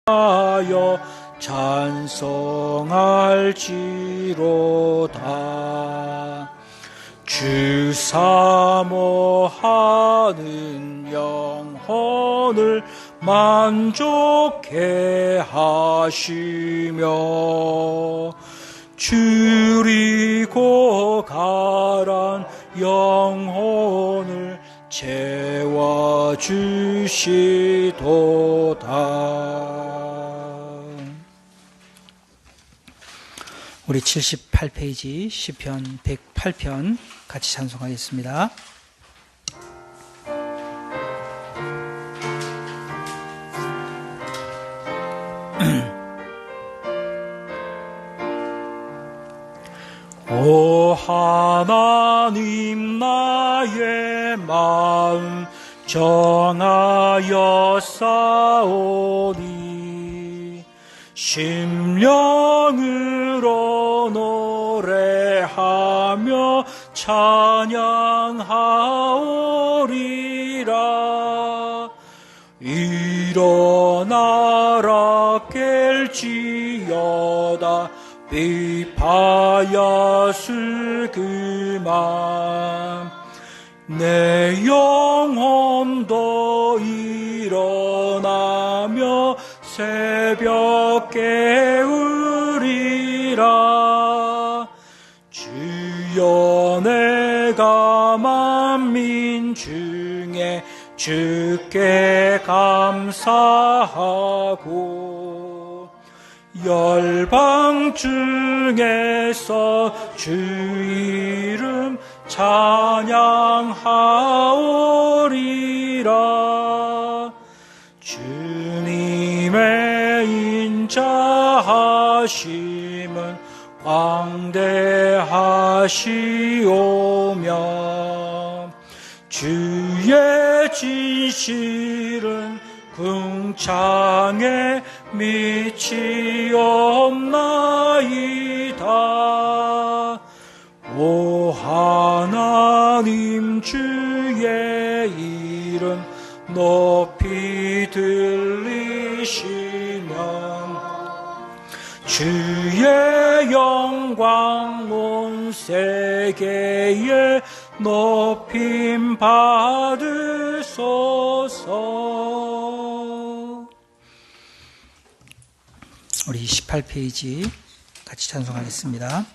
하여 찬송할지로다. 주 사모하는 영혼을 만족해 하시며 줄이고 가란 영혼을 채워주시도다. 우리 78페이지 시편 108편 같이 찬송하겠습니다. 오 하나님, 나의 마음 정하여 싸우니 심령으로 노래하며 찬양하오리라. 일어나라 깰지어다 비파야술 그만. 내 영혼도 일어나며 새벽 깨우리라. 주여, 내가 만민 중에 주께 감사하고 열방 중에서 주 이름 찬양하오리라. 주님의 인자하심은 광대하시오며 주의 진실은 궁창에 밑이 없나이다. 오 하나님, 주의 이름 높이 들리시면 주의 영광 온 세계에 높임 받으소서. 우리 28페이지 같이 찬송하겠습니다.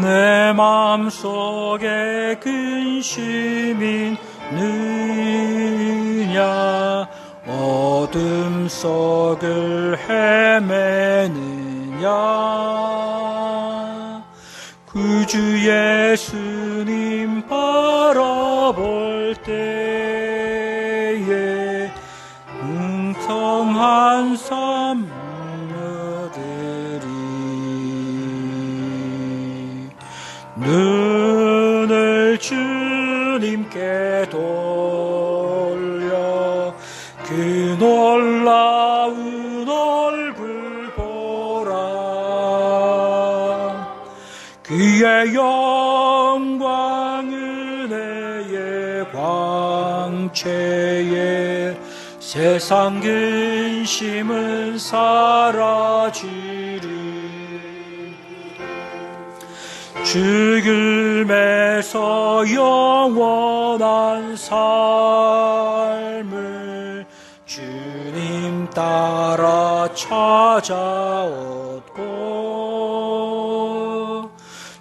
내 마음속에 근심이 느냐, 어둠 속을 헤매느냐. 구주 예수님 바라볼 때에 웅성한 삶 눈을 주님께 돌려 그 놀라운 얼굴 보라. 그의 영광 은혜의 광채에 세상 근심은 사라지리. 죽음에서 영원한 삶을 주님 따라 찾아오고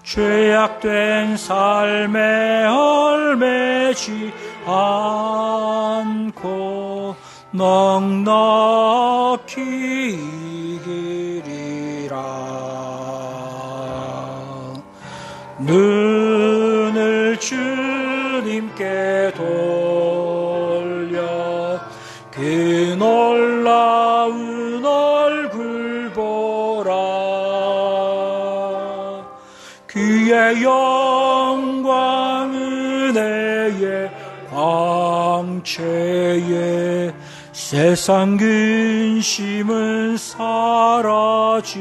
죄악된 삶에 얽매지 않고 넉넉히 이기리라. 눈을 주님께 돌려 그 놀라운 얼굴 보라. 그의 영광 은혜의 광채에 세상 근심은 사라지리.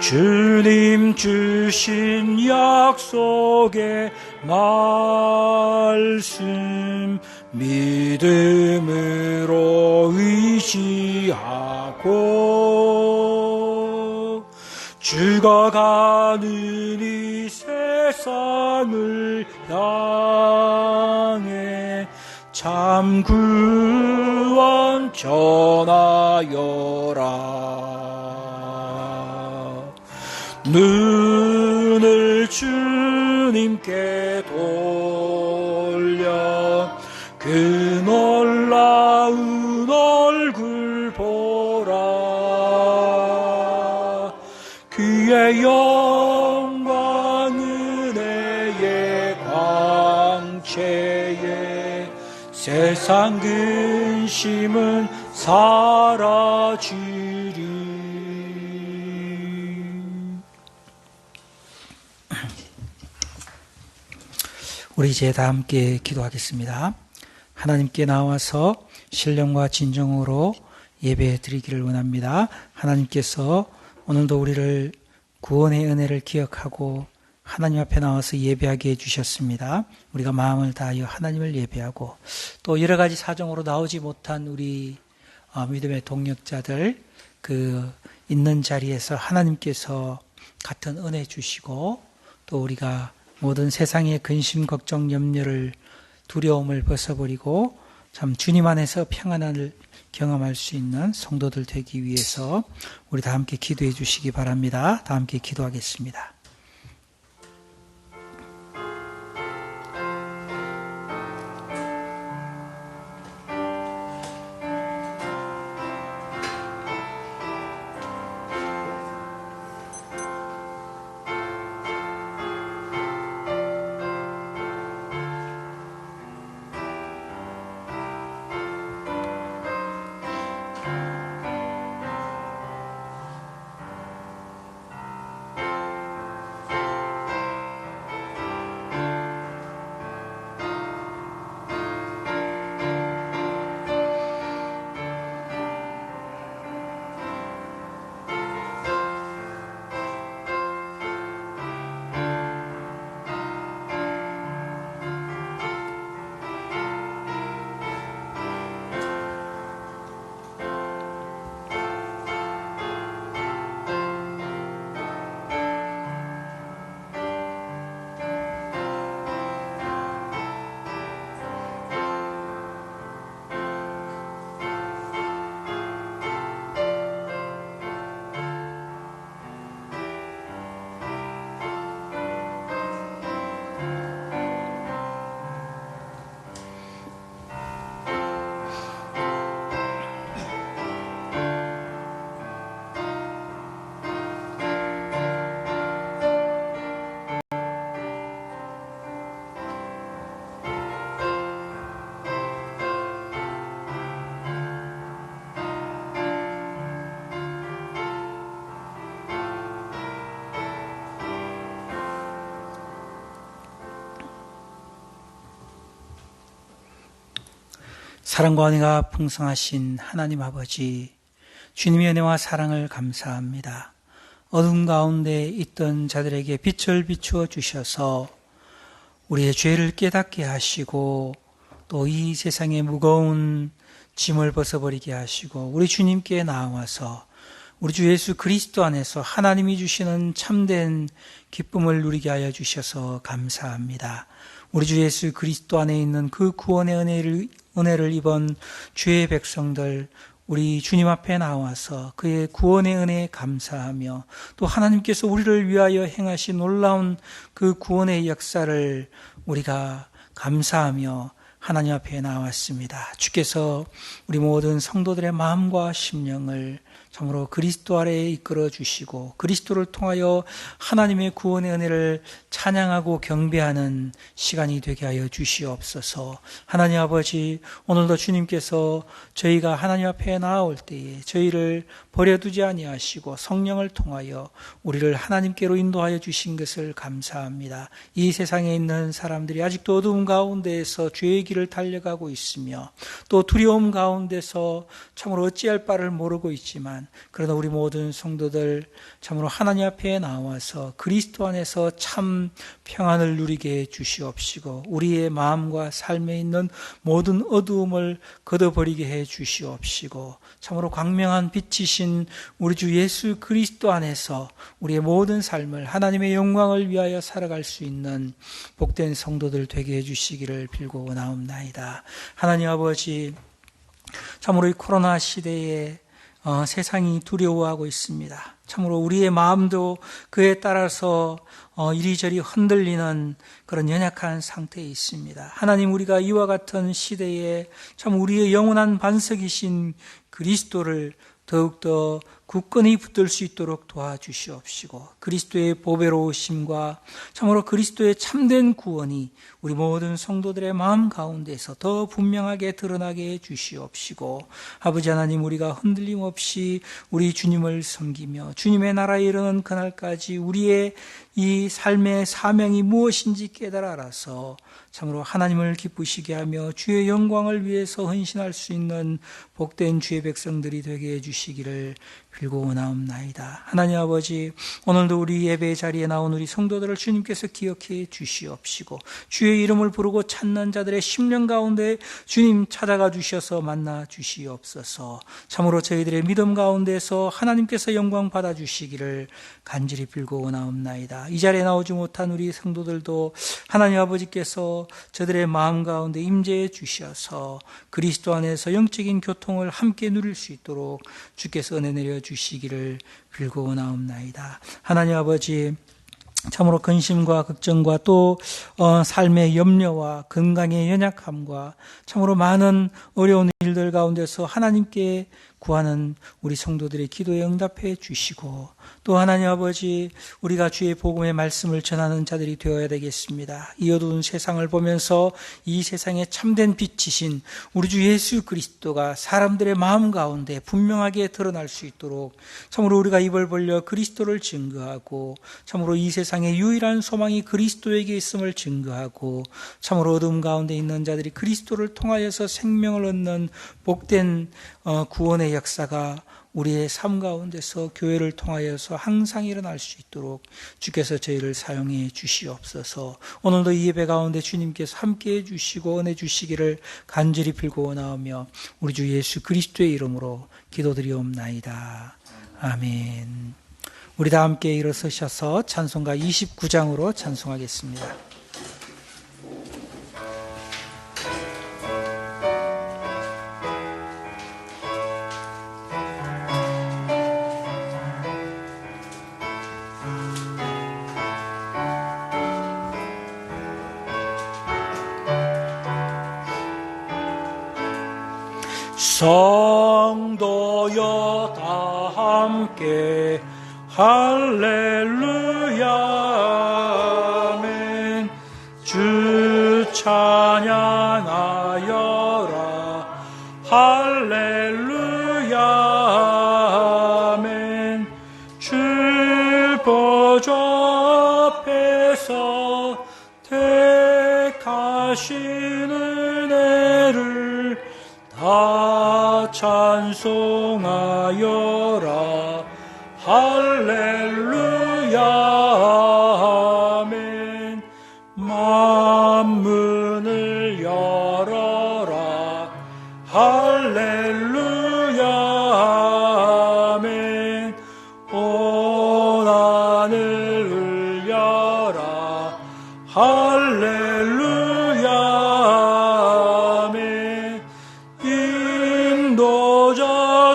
주님 주신 약속의 말씀 믿음으로 의지하고 주가 가는 이 세상을 향해 참 구원 전하여라. 눈을 주님께 돌려 그 놀라운 얼굴 보라. 그의 영광 은혜의 광채에 세상 근심은 사라지리. 우리 이제 다 함께 기도하겠습니다. 하나님께 나와서 신령과 진정으로 예배 드리기를 원합니다. 하나님께서 오늘도 우리를 구원의 은혜를 기억하고 하나님 앞에 나와서 예배하게 해주셨습니다. 우리가 마음을 다하여 하나님을 예배하고 또 여러 가지 사정으로 나오지 못한 우리 믿음의 동역자들 그 있는 자리에서 하나님께서 같은 은혜 주시고 또 우리가 모든 세상의 근심, 걱정, 염려를 두려움을 벗어버리고 참 주님 안에서 평안을 경험할 수 있는 성도들 되기 위해서 우리 다 함께 기도해 주시기 바랍니다. 다 함께 기도하겠습니다. 사랑과 은혜가 풍성하신 하나님 아버지, 주님의 은혜와 사랑을 감사합니다. 어둠 가운데 있던 자들에게 빛을 비추어 주셔서 우리의 죄를 깨닫게 하시고 또 이 세상의 무거운 짐을 벗어버리게 하시고 우리 주님께 나와서 우리 주 예수 그리스도 안에서 하나님이 주시는 참된 기쁨을 누리게 하여 주셔서 감사합니다. 우리 주 예수 그리스도 안에 있는 그 구원의 은혜를 입은 주의 백성들, 우리 주님 앞에 나와서 그의 구원의 은혜에 감사하며 또 하나님께서 우리를 위하여 행하신 놀라운 그 구원의 역사를 우리가 감사하며 하나님 앞에 나왔습니다. 주께서 우리 모든 성도들의 마음과 심령을 참으로 그리스도 아래에 이끌어 주시고 그리스도를 통하여 하나님의 구원의 은혜를 찬양하고 경배하는 시간이 되게 하여 주시옵소서. 하나님 아버지, 오늘도 주님께서 저희가 하나님 앞에 나아올 때에 저희를 버려두지 아니하시고 성령을 통하여 우리를 하나님께로 인도하여 주신 것을 감사합니다. 이 세상에 있는 사람들이 아직도 어두운 가운데에서 죄의 길을 달려가고 있으며 또 두려움 가운데서 참으로 어찌할 바를 모르고 있지만, 그러나 우리 모든 성도들 참으로 하나님 앞에 나와서 그리스도 안에서 참 평안을 누리게 해 주시옵시고 우리의 마음과 삶에 있는 모든 어두움을 걷어버리게 해 주시옵시고 참으로 광명한 빛이신 우리 주 예수 그리스도 안에서 우리의 모든 삶을 하나님의 영광을 위하여 살아갈 수 있는 복된 성도들 되게 해주시기를 빌고 원하옵나이다. 하나님 아버지, 참으로 이 코로나 시대에 세상이 두려워하고 있습니다. 참으로 우리의 마음도 그에 따라서 이리저리 흔들리는 그런 연약한 상태에 있습니다. 하나님, 우리가 이와 같은 시대에 참 우리의 영원한 반석이신 그리스도를 더욱더 굳건히 붙들 수 있도록 도와주시옵시고 그리스도의 보배로우심과 참으로 그리스도의 참된 구원이 우리 모든 성도들의 마음 가운데서 더 분명하게 드러나게 해 주시옵시고 아버지 하나님, 우리가 흔들림 없이 우리 주님을 섬기며 주님의 나라에 이르는 그날까지 우리의 이 삶의 사명이 무엇인지 깨달아 알아서 참으로 하나님을 기쁘시게 하며 주의 영광을 위해서 헌신할 수 있는 복된 주의 백성들이 되게 해주시기를 빌고 원하옵나이다. 하나님 아버지, 오늘도 우리 예배 자리에 나온 우리 성도들을 주님께서 기억해 주시옵시고 주의 이름을 부르고 찾는 자들의 심령 가운데 주님 찾아가 주셔서 만나 주시옵소서. 참으로 저희들의 믿음 가운데서 하나님께서 영광 받아 주시기를 간절히 빌고 원하옵나이다. 이 자리에 나오지 못한 우리 성도들도 하나님 아버지께서 저들의 마음 가운데 임재해 주셔서 그리스도 안에서 영적인 교통을 함께 누릴 수 있도록 주께서 은혜 내려 주시기를 빌고 원하옵나이다. 하나님 아버지, 참으로 근심과 걱정과 또 삶의 염려와 건강의 연약함과 참으로 많은 어려운 일들 가운데서 하나님께 구하는 우리 성도들의 기도에 응답해 주시고 또 하나님 아버지, 우리가 주의 복음의 말씀을 전하는 자들이 되어야 되겠습니다. 이 어두운 세상을 보면서 이 세상에 참된 빛이신 우리 주 예수 그리스도가 사람들의 마음 가운데 분명하게 드러날 수 있도록 참으로 우리가 입을 벌려 그리스도를 증거하고 참으로 이 세상의 유일한 소망이 그리스도에게 있음을 증거하고 참으로 어둠 가운데 있는 자들이 그리스도를 통하여서 생명을 얻는 복된 구원의 역사가 우리의 삶 가운데서 교회를 통하여서 항상 일어날 수 있도록 주께서 저희를 사용해 주시옵소서. 오늘도 이 예배 가운데 주님께서 함께해 주시고 은혜 주시기를 간절히 빌고 원하오며 우리 주 예수 그리스도의 이름으로 기도드리옵나이다. 아멘. 우리 다 함께 일어서셔서 찬송가 29장으로 찬송하겠습니다. 성도여 다 함께 할렐루야 아멘. 주 찬양하여라 할렐루야 아멘. 주 보좌 앞에서 택하신 은혜를 다 찬송하여라 할렐루야 아멘. 만문을 열어라 할렐루야 아멘. 온 하늘 울려라 할렐루야 아멘. 인도자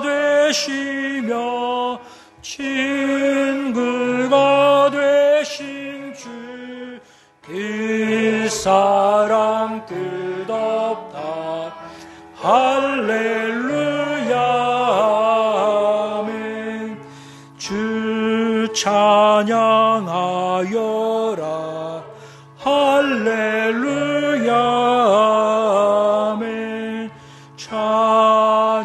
되시며 친구가 되신 주 그 사랑 끝없다 할렐루야 아멘. 찬양하여라. 할렐루야. 아멘. 찬양은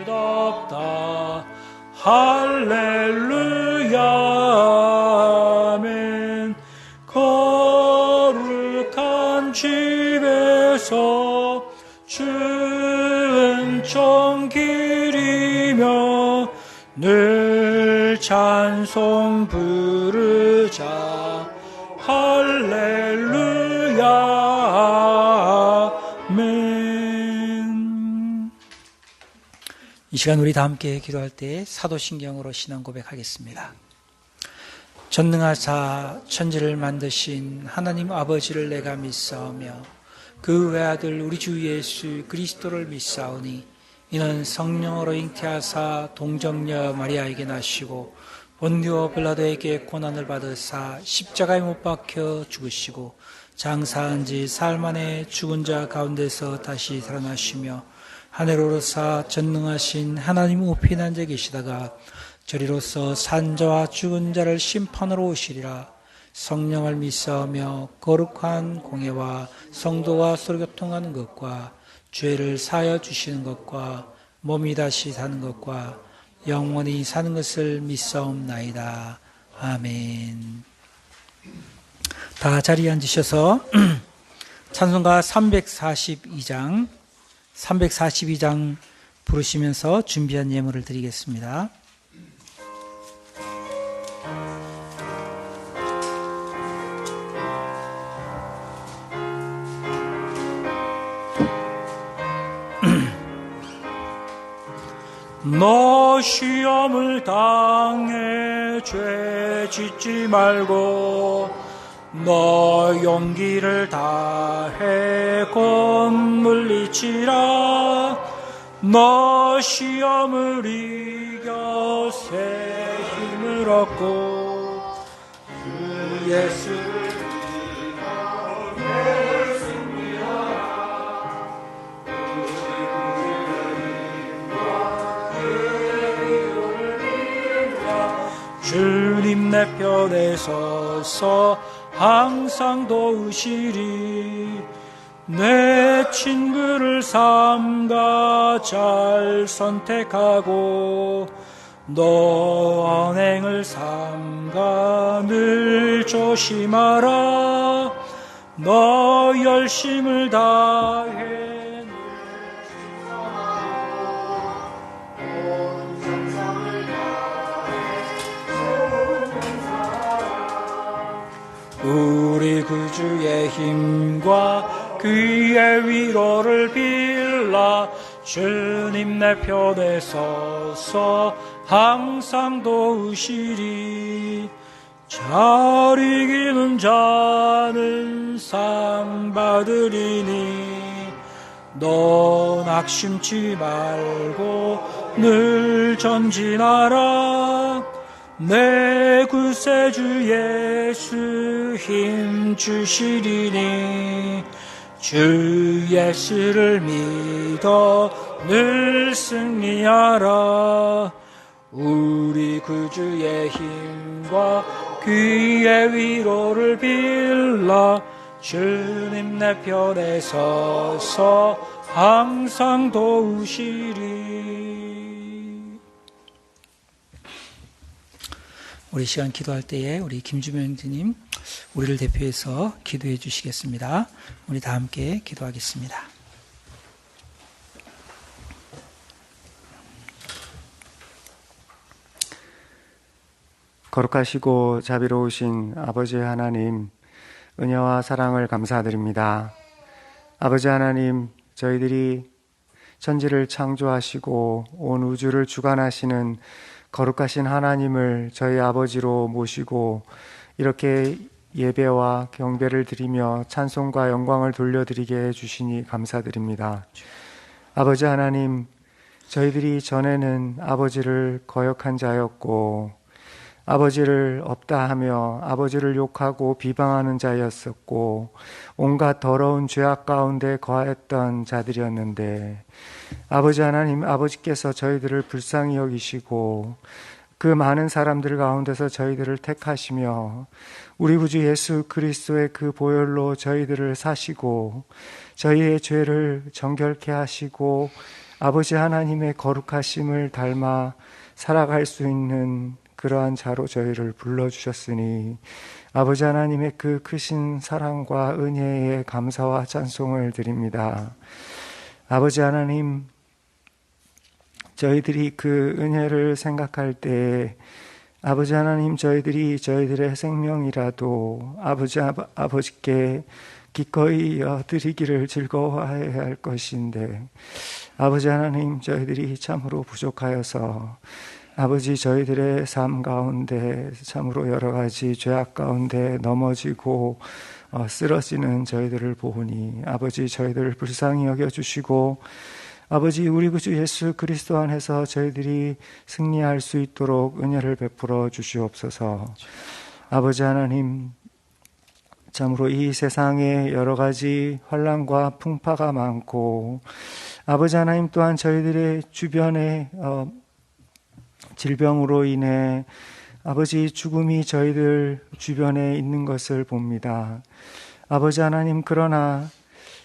끝없다. 할렐루야. 아멘. 거룩한 집에서 은총 기리며 늘 찬송 부르자. 할렐루야. 아멘. 이 시간 우리 다 함께 기도할 때 사도신경으로 신앙 고백하겠습니다. 전능하사 천지를 만드신 하나님 아버지를 내가 믿사오며 그 외아들 우리 주 예수 그리스도를 믿사오니 이는 성령으로 잉태하사 동정녀 마리아에게 나시고 본디오 빌라도에게 고난을 받으사 십자가에 못 박혀 죽으시고 장사한 지 사흘 만에 죽은 자 가운데서 다시 살아나시며 하늘로 오르사 전능하신 하나님 우편에 앉아 계시다가 저리로서 산자와 죽은 자를 심판으로 오시리라. 성령을 믿사오며 거룩한 공예와 성도와 서로 교통하는 것과 죄를 사하여 주시는 것과 몸이 다시 사는 것과 영원히 사는 것을 믿사옵나이다. 아멘. 다 자리에 앉으셔서 찬송가 342장 부르시면서 준비한 예물을 드리겠습니다. 너 시험을 당해 죄 짓지 말고 너 용기를 다해 곧 물리치라. 너 시험을 이겨 새 힘을 얻고 그 예수를 주님 내 편에 서서 항상 도우시리. 내 친구를 삼가 잘 선택하고 너 언행을 삼가 늘 조심하라. 너 열심을 다해 우리 구주의 힘과 그의 위로를 빌라. 주님 내 편에 서서 항상 도우시리. 잘 이기는 자는 상 받으리니 너 낙심치 말고 늘 전진하라. 내 구세주 예수 힘 주시리니 주 예수를 믿어 늘 승리하라. 우리 구주의 힘과 그의 위로를 빌라. 주님 내 편에 서서 항상 도우시리. 우리 시간 기도할 때에 우리 김주명님 우리를 대표해서 기도해 주시겠습니다. 우리 다 함께 기도하겠습니다. 거룩하시고 자비로우신 아버지 하나님, 은혜와 사랑을 감사드립니다. 아버지 하나님, 저희들이 천지를 창조하시고 온 우주를 주관하시는 거룩하신 하나님을 저희 아버지로 모시고 이렇게 예배와 경배를 드리며 찬송과 영광을 돌려드리게 해주시니 감사드립니다. 아버지 하나님, 저희들이 전에는 아버지를 거역한 자였고 아버지를 없다 하며 아버지를 욕하고 비방하는 자였었고 온갖 더러운 죄악 가운데 거하였던 자들이었는데 아버지 하나님, 아버지께서 저희들을 불쌍히 여기시고 그 많은 사람들 가운데서 저희들을 택하시며 우리 구주 예수 그리스도의 그 보혈로 저희들을 사시고 저희의 죄를 정결케 하시고 아버지 하나님의 거룩하심을 닮아 살아갈 수 있는 그러한 자로 저희를 불러주셨으니 아버지 하나님의 그 크신 사랑과 은혜에 감사와 찬송을 드립니다. 아버지 하나님, 저희들이 그 은혜를 생각할 때 아버지 하나님, 저희들이 저희들의 생명이라도 아버지께 기꺼이 드리기를 즐거워해야 할 것인데 아버지 하나님, 저희들이 참으로 부족하여서 아버지, 저희들의 삶 가운데 참으로 여러 가지 죄악 가운데 넘어지고 쓰러지는 저희들을 보니 아버지, 저희들을 불쌍히 여겨주시고 아버지, 우리 구주 예수 그리스도 안에서 저희들이 승리할 수 있도록 은혜를 베풀어 주시옵소서. 아버지 하나님, 참으로 이 세상에 여러 가지 환난과 풍파가 많고 아버지 하나님 또한 저희들의 주변에 질병으로 인해 아버지 죽음이 저희들 주변에 있는 것을 봅니다. 아버지 하나님, 그러나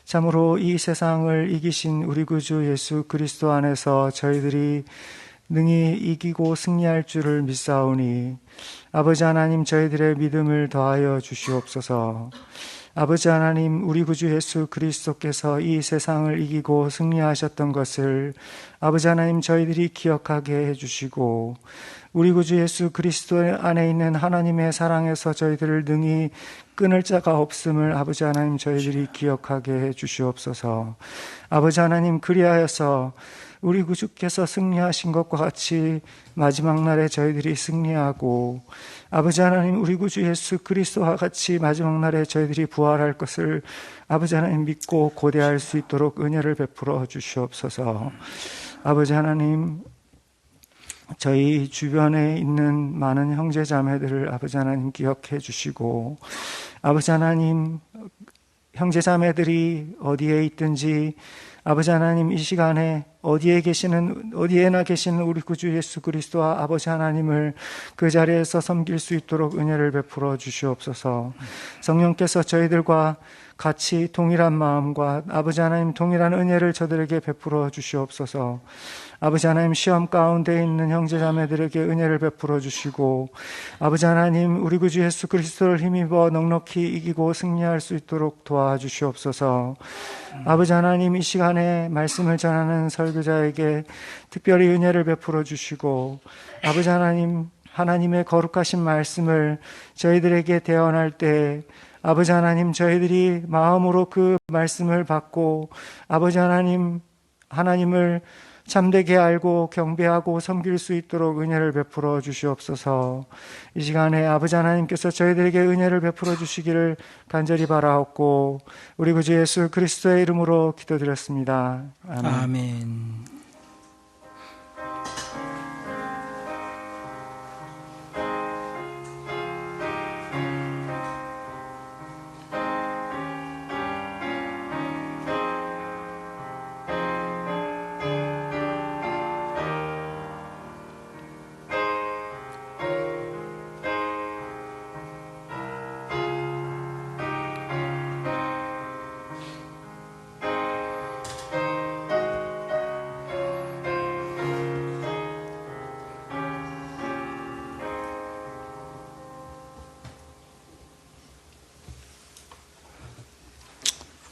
참으로 이 세상을 이기신 우리 구주 예수 그리스도 안에서 저희들이 능히 이기고 승리할 줄을 믿사오니 아버지 하나님, 저희들의 믿음을 더하여 주시옵소서. 아버지 하나님, 우리 구주 예수 그리스도께서 이 세상을 이기고 승리하셨던 것을 아버지 하나님, 저희들이 기억하게 해주시고 우리 구주 예수 그리스도 안에 있는 하나님의 사랑에서 저희들을 능히 끊을 자가 없음을 아버지 하나님, 저희들이 기억하게 해주시옵소서. 아버지 하나님, 그리하여서 우리 구주께서 승리하신 것과 같이 마지막 날에 저희들이 승리하고 아버지 하나님, 우리 구주 예수 그리스도와 같이 마지막 날에 저희들이 부활할 것을 아버지 하나님 믿고 고대할 수 있도록 은혜를 베풀어 주시옵소서. 아버지 하나님, 저희 주변에 있는 많은 형제 자매들을 아버지 하나님 기억해 주시고 아버지 하나님, 형제 자매들이 어디에 있든지 아버지 하나님, 이 시간에 어디에나 계시는 우리 구주 예수 그리스도와 아버지 하나님을 그 자리에서 섬길 수 있도록 은혜를 베풀어 주시옵소서. 성령께서 저희들과 같이 동일한 마음과 아버지 하나님 동일한 은혜를 저들에게 베풀어 주시옵소서. 아버지 하나님, 시험 가운데 있는 형제자매들에게 은혜를 베풀어 주시고 아버지 하나님, 우리 구주 예수 그리스도를 힘입어 넉넉히 이기고 승리할 수 있도록 도와주시옵소서. 아버지 하나님, 이 시간에 말씀을 전하는 설교자에게 특별히 은혜를 베풀어 주시고 아버지 하나님, 하나님의 거룩하신 말씀을 저희들에게 대언할 때 아버지 하나님, 저희들이 마음으로 그 말씀을 받고 아버지 하나님, 하나님을 참되게 알고 경배하고 섬길 수 있도록 은혜를 베풀어 주시옵소서. 이 시간에 아버지 하나님께서 저희들에게 은혜를 베풀어 주시기를 간절히 바라옵고 우리 구주 예수 그리스도의 이름으로 기도드렸습니다. 아멘. 아멘.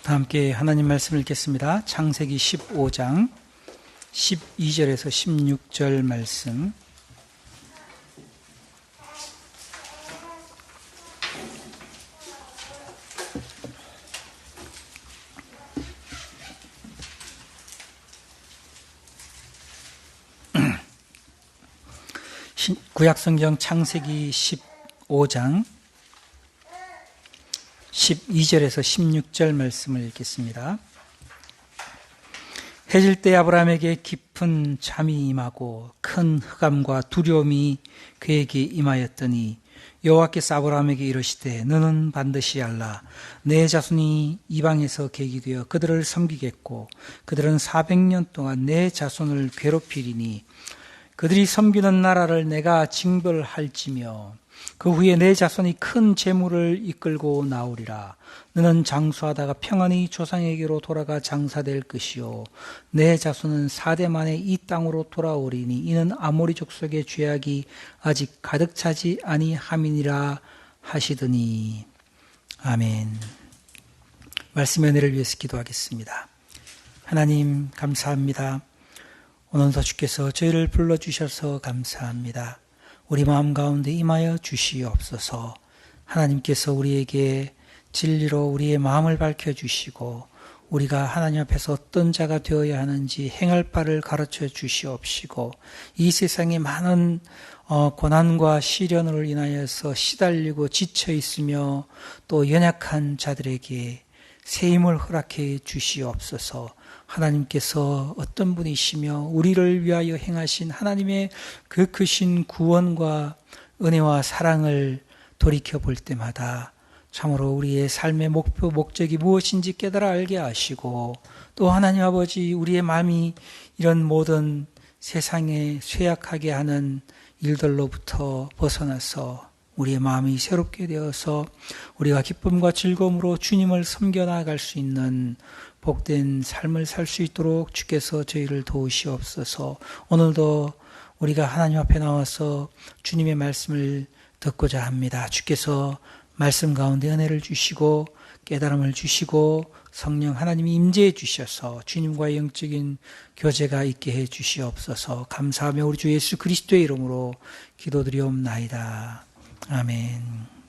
다 함께 하나님 말씀을 읽겠습니다. 창세기 15장 12절에서 16절 말씀. 구약성경 창세기 15장 12절에서 16절 말씀을 읽겠습니다. 해질 때 아브라함에게 깊은 잠이 임하고 큰 흑암과 두려움이 그에게 임하였더니 여호와께서 아브라함에게 이르시되 너는 반드시 알라 내 자손이 이방에서 계기되어 그들을 섬기겠고 그들은 400년 동안 내 자손을 괴롭히리니 그들이 섬기는 나라를 내가 징벌할지며 그 후에 내 자손이 큰 재물을 이끌고 나오리라. 너는 장수하다가 평안히 조상에게로 돌아가 장사될 것이요 내 자손은 4대 만에 이 땅으로 돌아오리니 이는 아모리 족속의 죄악이 아직 가득 차지 아니함이니라 하시더니. 아멘. 말씀의 은혜를 위해서 기도하겠습니다. 하나님 감사합니다. 오늘도 주께서 저희를 불러주셔서 감사합니다. 우리 마음 가운데 임하여 주시옵소서. 하나님께서 우리에게 진리로 우리의 마음을 밝혀주시고 우리가 하나님 앞에서 어떤 자가 되어야 하는지 행할 바를 가르쳐 주시옵시고 이 세상에 많은 고난과 시련으로 인하여서 시달리고 지쳐 있으며 또 연약한 자들에게 새 힘을 허락해 주시옵소서. 하나님께서 어떤 분이시며 우리를 위하여 행하신 하나님의 그 크신 구원과 은혜와 사랑을 돌이켜볼 때마다 참으로 우리의 삶의 목표, 목적이 무엇인지 깨달아 알게 하시고 또 하나님 아버지 우리의 마음이 이런 모든 세상에 쇠약하게 하는 일들로부터 벗어나서 우리의 마음이 새롭게 되어서 우리가 기쁨과 즐거움으로 주님을 섬겨 나아갈 수 있는 복된 삶을 살 수 있도록 주께서 저희를 도우시옵소서. 오늘도 우리가 하나님 앞에 나와서 주님의 말씀을 듣고자 합니다. 주께서 말씀 가운데 은혜를 주시고 깨달음을 주시고 성령 하나님이 임재해 주셔서 주님과의 영적인 교제가 있게 해 주시옵소서. 감사하며 우리 주 예수 그리스도의 이름으로 기도드리옵나이다. 아멘.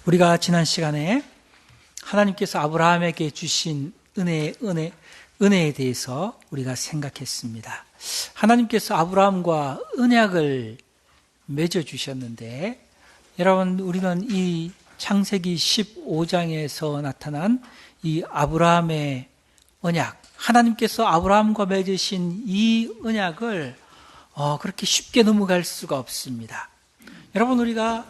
우리가 지난 시간에 하나님께서 아브라함에게 주신 은혜에 대해서 우리가 생각했습니다. 하나님께서 아브라함과 언약을 맺어주셨는데 여러분 우리는 이 창세기 15장에서 나타난 이 아브라함의 언약, 하나님께서 아브라함과 맺으신 이 언약을 그렇게 쉽게 넘어갈 수가 없습니다. 여러분 우리가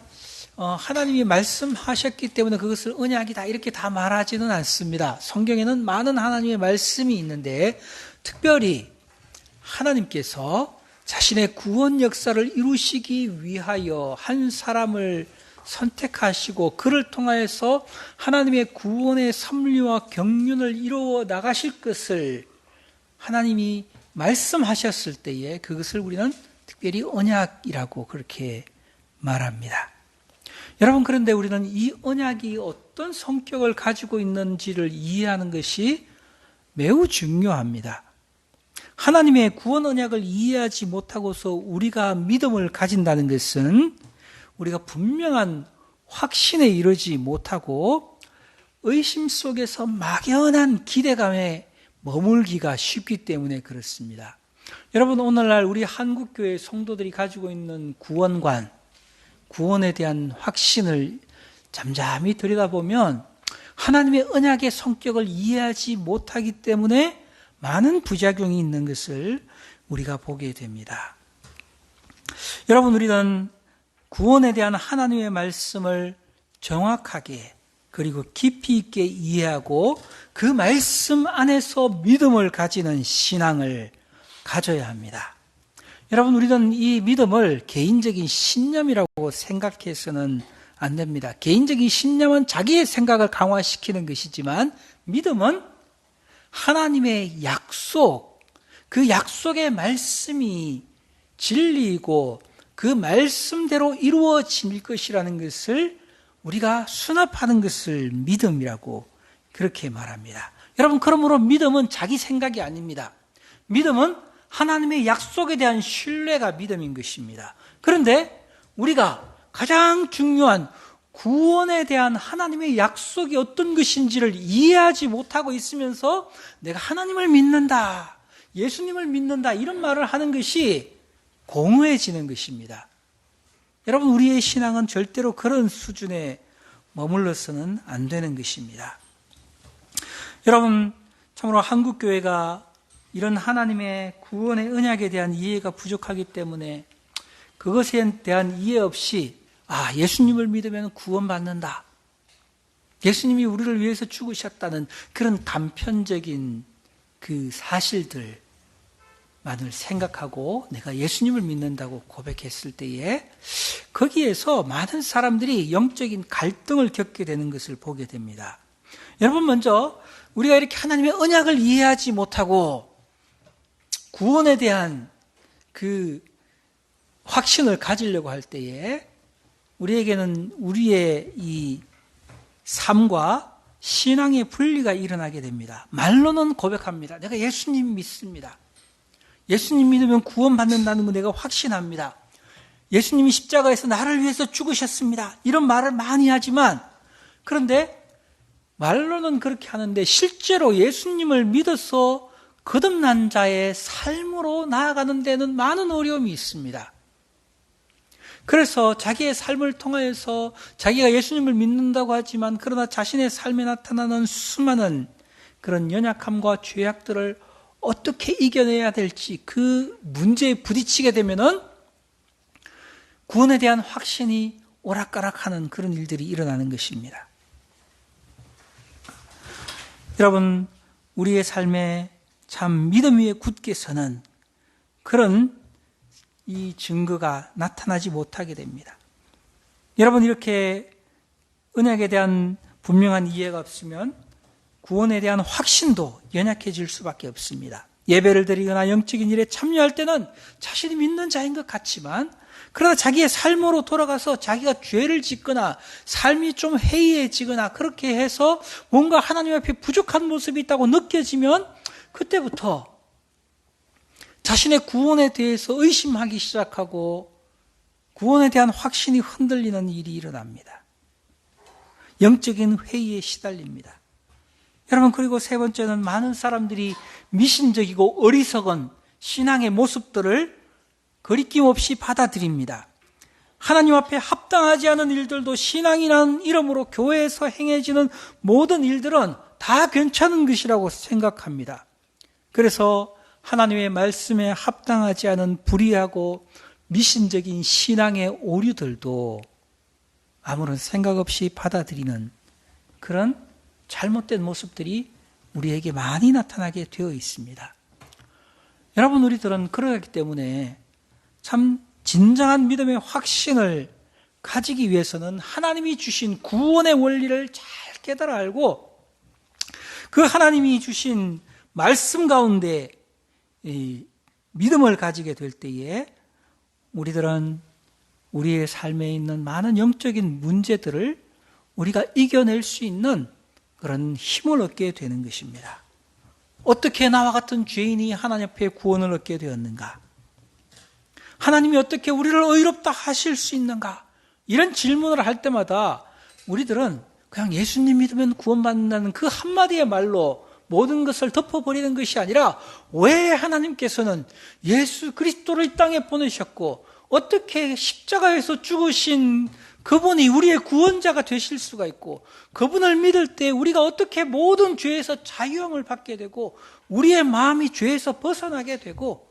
하나님이 말씀하셨기 때문에 그것을 언약이다 이렇게 다 말하지는 않습니다. 성경에는 많은 하나님의 말씀이 있는데 특별히 하나님께서 자신의 구원 역사를 이루시기 위하여 한 사람을 선택하시고 그를 통하여서 하나님의 구원의 섭리와 경륜을 이루어 나가실 것을 하나님이 말씀하셨을 때에 그것을 우리는 특별히 언약이라고 그렇게 말합니다. 여러분 그런데 우리는 이 언약이 어떤 성격을 가지고 있는지를 이해하는 것이 매우 중요합니다. 하나님의 구원 언약을 이해하지 못하고서 우리가 믿음을 가진다는 것은 우리가 분명한 확신에 이르지 못하고 의심 속에서 막연한 기대감에 머물기가 쉽기 때문에 그렇습니다. 여러분 오늘날 우리 한국교회 성도들이 가지고 있는 구원관, 구원에 대한 확신을 잠잠히 들여다보면 하나님의 언약의 성격을 이해하지 못하기 때문에 많은 부작용이 있는 것을 우리가 보게 됩니다. 여러분 우리는 구원에 대한 하나님의 말씀을 정확하게 그리고 깊이 있게 이해하고 그 말씀 안에서 믿음을 가지는 신앙을 가져야 합니다. 여러분 우리는 이 믿음을 개인적인 신념이라고 생각해서는 안 됩니다. 개인적인 신념은 자기의 생각을 강화시키는 것이지만 믿음은 하나님의 약속, 그 약속의 말씀이 진리이고 그 말씀대로 이루어질 것이라는 것을 우리가 수납하는 것을 믿음이라고 그렇게 말합니다. 여러분 그러므로 믿음은 자기 생각이 아닙니다. 믿음은 하나님의 약속에 대한 신뢰가 믿음인 것입니다. 그런데 우리가 가장 중요한 구원에 대한 하나님의 약속이 어떤 것인지를 이해하지 못하고 있으면서 내가 하나님을 믿는다, 예수님을 믿는다 이런 말을 하는 것이 공허해지는 것입니다. 여러분 우리의 신앙은 절대로 그런 수준에 머물러서는 안 되는 것입니다. 여러분 참으로 한국교회가 이런 하나님의 구원의 언약에 대한 이해가 부족하기 때문에 그것에 대한 이해 없이 예수님을 믿으면 구원받는다, 예수님이 우리를 위해서 죽으셨다는 그런 단편적인 그 사실들만을 생각하고 내가 예수님을 믿는다고 고백했을 때에 거기에서 많은 사람들이 영적인 갈등을 겪게 되는 것을 보게 됩니다. 여러분, 먼저 우리가 이렇게 하나님의 언약을 이해하지 못하고 구원에 대한 그 확신을 가지려고 할 때에 우리에게는 우리의 이 삶과 신앙의 분리가 일어나게 됩니다. 말로는 고백합니다. 내가 예수님 믿습니다. 예수님 믿으면 구원받는다는 거 내가 확신합니다. 예수님이 십자가에서 나를 위해서 죽으셨습니다. 이런 말을 많이 하지만, 그런데 말로는 그렇게 하는데 실제로 예수님을 믿어서 거듭난 자의 삶으로 나아가는 데는 많은 어려움이 있습니다. 그래서 자기의 삶을 통하여서 자기가 예수님을 믿는다고 하지만 그러나 자신의 삶에 나타나는 수많은 그런 연약함과 죄악들을 어떻게 이겨내야 될지 그 문제에 부딪히게 되면은 구원에 대한 확신이 오락가락하는 그런 일들이 일어나는 것입니다. 여러분, 우리의 삶에 참 믿음 위에 굳게 서는 그런 이 증거가 나타나지 못하게 됩니다. 여러분, 이렇게 언약에 대한 분명한 이해가 없으면 구원에 대한 확신도 연약해질 수밖에 없습니다. 예배를 드리거나 영적인 일에 참여할 때는 자신이 믿는 자인 것 같지만, 그러나 자기의 삶으로 돌아가서 자기가 죄를 짓거나 삶이 좀 해이해지거나 그렇게 해서 뭔가 하나님 앞에 부족한 모습이 있다고 느껴지면 그때부터 자신의 구원에 대해서 의심하기 시작하고 구원에 대한 확신이 흔들리는 일이 일어납니다. 영적인 회의에 시달립니다. 여러분, 그리고 세 번째는 많은 사람들이 미신적이고 어리석은 신앙의 모습들을 거리낌 없이 받아들입니다. 하나님 앞에 합당하지 않은 일들도 신앙이라는 이름으로 교회에서 행해지는 모든 일들은 다 괜찮은 것이라고 생각합니다. 그래서 하나님의 말씀에 합당하지 않은 불의하고 미신적인 신앙의 오류들도 아무런 생각 없이 받아들이는 그런 잘못된 모습들이 우리에게 많이 나타나게 되어 있습니다. 여러분, 우리들은 그러기 때문에 참 진정한 믿음의 확신을 가지기 위해서는 하나님이 주신 구원의 원리를 잘 깨달아 알고 그 하나님이 주신 말씀 가운데 이 믿음을 가지게 될 때에 우리들은 우리의 삶에 있는 많은 영적인 문제들을 우리가 이겨낼 수 있는 그런 힘을 얻게 되는 것입니다. 어떻게 나와 같은 죄인이 하나님 앞에 구원을 얻게 되었는가? 하나님이 어떻게 우리를 의롭다 하실 수 있는가? 이런 질문을 할 때마다 우리들은 그냥 예수님 믿으면 구원받는다는 그 한마디의 말로 모든 것을 덮어버리는 것이 아니라 왜 하나님께서는 예수 그리스도를 이 땅에 보내셨고 어떻게 십자가에서 죽으신 그분이 우리의 구원자가 되실 수가 있고 그분을 믿을 때 우리가 어떻게 모든 죄에서 자유함을 받게 되고 우리의 마음이 죄에서 벗어나게 되고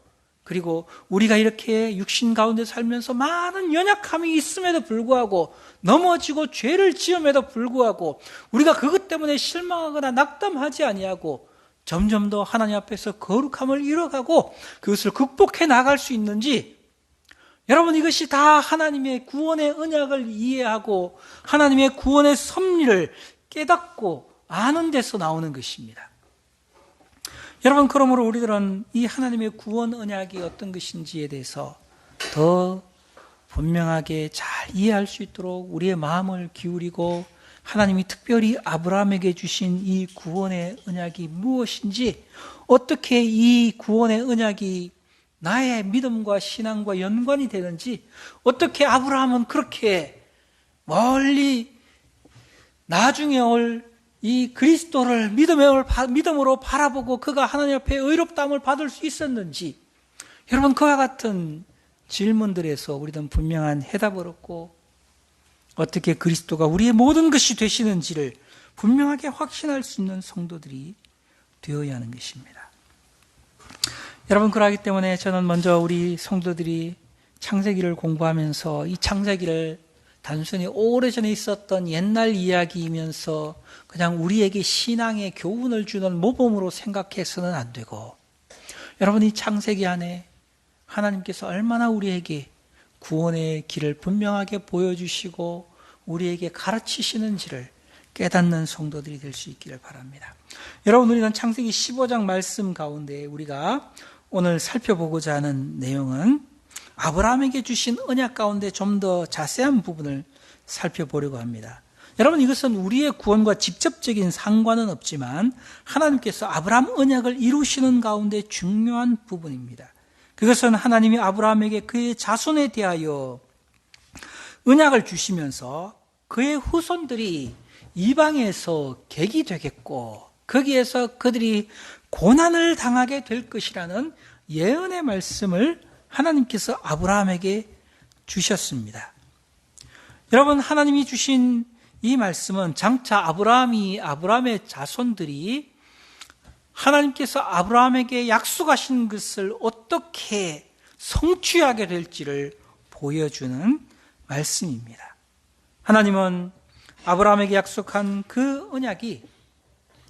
그리고 우리가 이렇게 육신 가운데 살면서 많은 연약함이 있음에도 불구하고 넘어지고 죄를 지음에도 불구하고 우리가 그것 때문에 실망하거나 낙담하지 아니하고 점점 더 하나님 앞에서 거룩함을 이뤄가고 그것을 극복해 나갈 수 있는지, 여러분, 이것이 다 하나님의 구원의 언약을 이해하고 하나님의 구원의 섭리를 깨닫고 아는 데서 나오는 것입니다. 여러분, 그러므로 우리들은 이 하나님의 구원 언약이 어떤 것인지에 대해서 더 분명하게 잘 이해할 수 있도록 우리의 마음을 기울이고 하나님이 특별히 아브라함에게 주신 이 구원의 언약이 무엇인지, 어떻게 이 구원의 언약이 나의 믿음과 신앙과 연관이 되는지, 어떻게 아브라함은 그렇게 멀리 나중에 올 이 그리스도를 믿음으로 바라보고 그가 하나님 앞에 의롭다함을 받을 수 있었는지, 여러분, 그와 같은 질문들에서 우리는 분명한 해답을 얻고 어떻게 그리스도가 우리의 모든 것이 되시는지를 분명하게 확신할 수 있는 성도들이 되어야 하는 것입니다. 여러분, 그러기 때문에 저는 먼저 우리 성도들이 창세기를 공부하면서 이 창세기를 단순히 오래전에 있었던 옛날 이야기이면서 그냥 우리에게 신앙의 교훈을 주는 모범으로 생각해서는 안 되고, 여러분, 이 창세기 안에 하나님께서 얼마나 우리에게 구원의 길을 분명하게 보여주시고 우리에게 가르치시는지를 깨닫는 성도들이 될 수 있기를 바랍니다. 여러분, 우리는 창세기 15장 말씀 가운데 우리가 오늘 살펴보고자 하는 내용은 아브라함에게 주신 언약 가운데 좀 더 자세한 부분을 살펴보려고 합니다. 여러분, 이것은 우리의 구원과 직접적인 상관은 없지만 하나님께서 아브라함 언약을 이루시는 가운데 중요한 부분입니다. 그것은 하나님이 아브라함에게 그의 자손에 대하여 언약을 주시면서 그의 후손들이 이방에서 객이 되겠고 거기에서 그들이 고난을 당하게 될 것이라는 예언의 말씀을 하나님께서 아브라함에게 주셨습니다. 여러분, 하나님이 주신 이 말씀은 장차 아브라함의 자손들이 하나님께서 아브라함에게 약속하신 것을 어떻게 성취하게 될지를 보여주는 말씀입니다. 하나님은 아브라함에게 약속한 그 언약이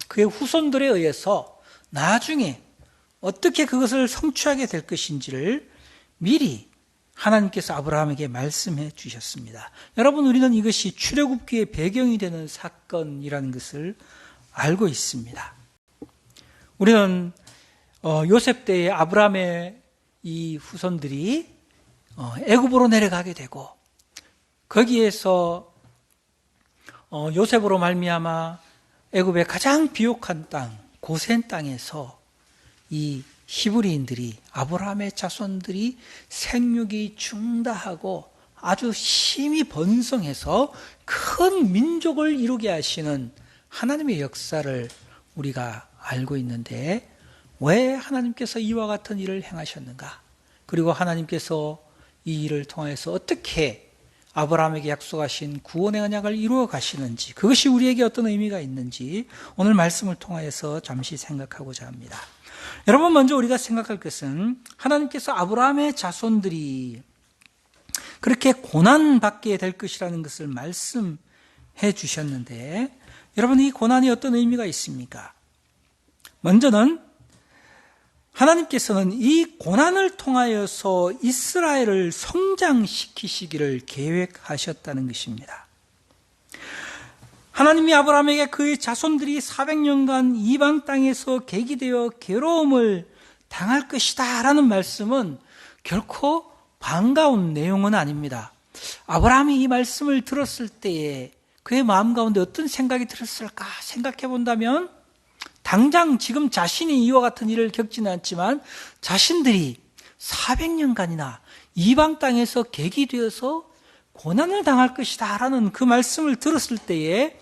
그의 후손들에 의해서 나중에 어떻게 그것을 성취하게 될 것인지를 미리 하나님께서 아브라함에게 말씀해 주셨습니다. 여러분, 우리는 이것이 출애굽기의 배경이 되는 사건이라는 것을 알고 있습니다. 우리는 요셉 때에 아브라함의 이 후손들이 애굽으로 내려가게 되고 거기에서 요셉으로 말미암아 애굽의 가장 비옥한 땅 고센 땅에서 이 히브리인들이 아브라함의 자손들이 생육이 중다하고 아주 심히 번성해서 큰 민족을 이루게 하시는 하나님의 역사를 우리가 알고 있는데, 왜 하나님께서 이와 같은 일을 행하셨는가? 그리고 하나님께서 이 일을 통해서 어떻게 아브라함에게 약속하신 구원의 언약을 이루어 가시는지, 그것이 우리에게 어떤 의미가 있는지 오늘 말씀을 통하여서 잠시 생각하고자 합니다. 여러분, 먼저 우리가 생각할 것은 하나님께서 아브라함의 자손들이 그렇게 고난받게 될 것이라는 것을 말씀해 주셨는데, 여러분, 이 고난이 어떤 의미가 있습니까? 먼저는 하나님께서는 이 고난을 통하여서 이스라엘을 성장시키시기를 계획하셨다는 것입니다. 하나님이 아브라함에게 그의 자손들이 400년간 이방 땅에서 객이 되어 괴로움을 당할 것이다 라는 말씀은 결코 반가운 내용은 아닙니다. 아브라함이 이 말씀을 들었을 때에 그의 마음 가운데 어떤 생각이 들었을까 생각해 본다면, 당장 지금 자신이 이와 같은 일을 겪지는 않지만 자신들이 400년간이나 이방 땅에서 객이 되어서 고난을 당할 것이다 라는 그 말씀을 들었을 때에,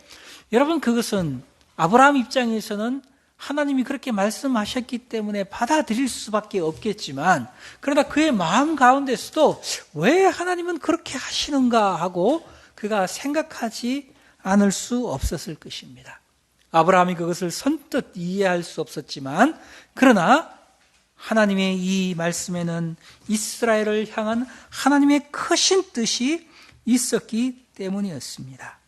여러분, 그것은 아브라함 입장에서는 하나님이 그렇게 말씀하셨기 때문에 받아들일 수밖에 없겠지만, 그러나 그의 마음 가운데서도 왜 하나님은 그렇게 하시는가 하고 그가 생각하지 않을 수 없었을 것입니다. 아브라함이 그것을 선뜻 이해할 수 없었지만, 그러나 하나님의 이 말씀에는 이스라엘을 향한 하나님의 크신 뜻이 있었기 때문이었습니다.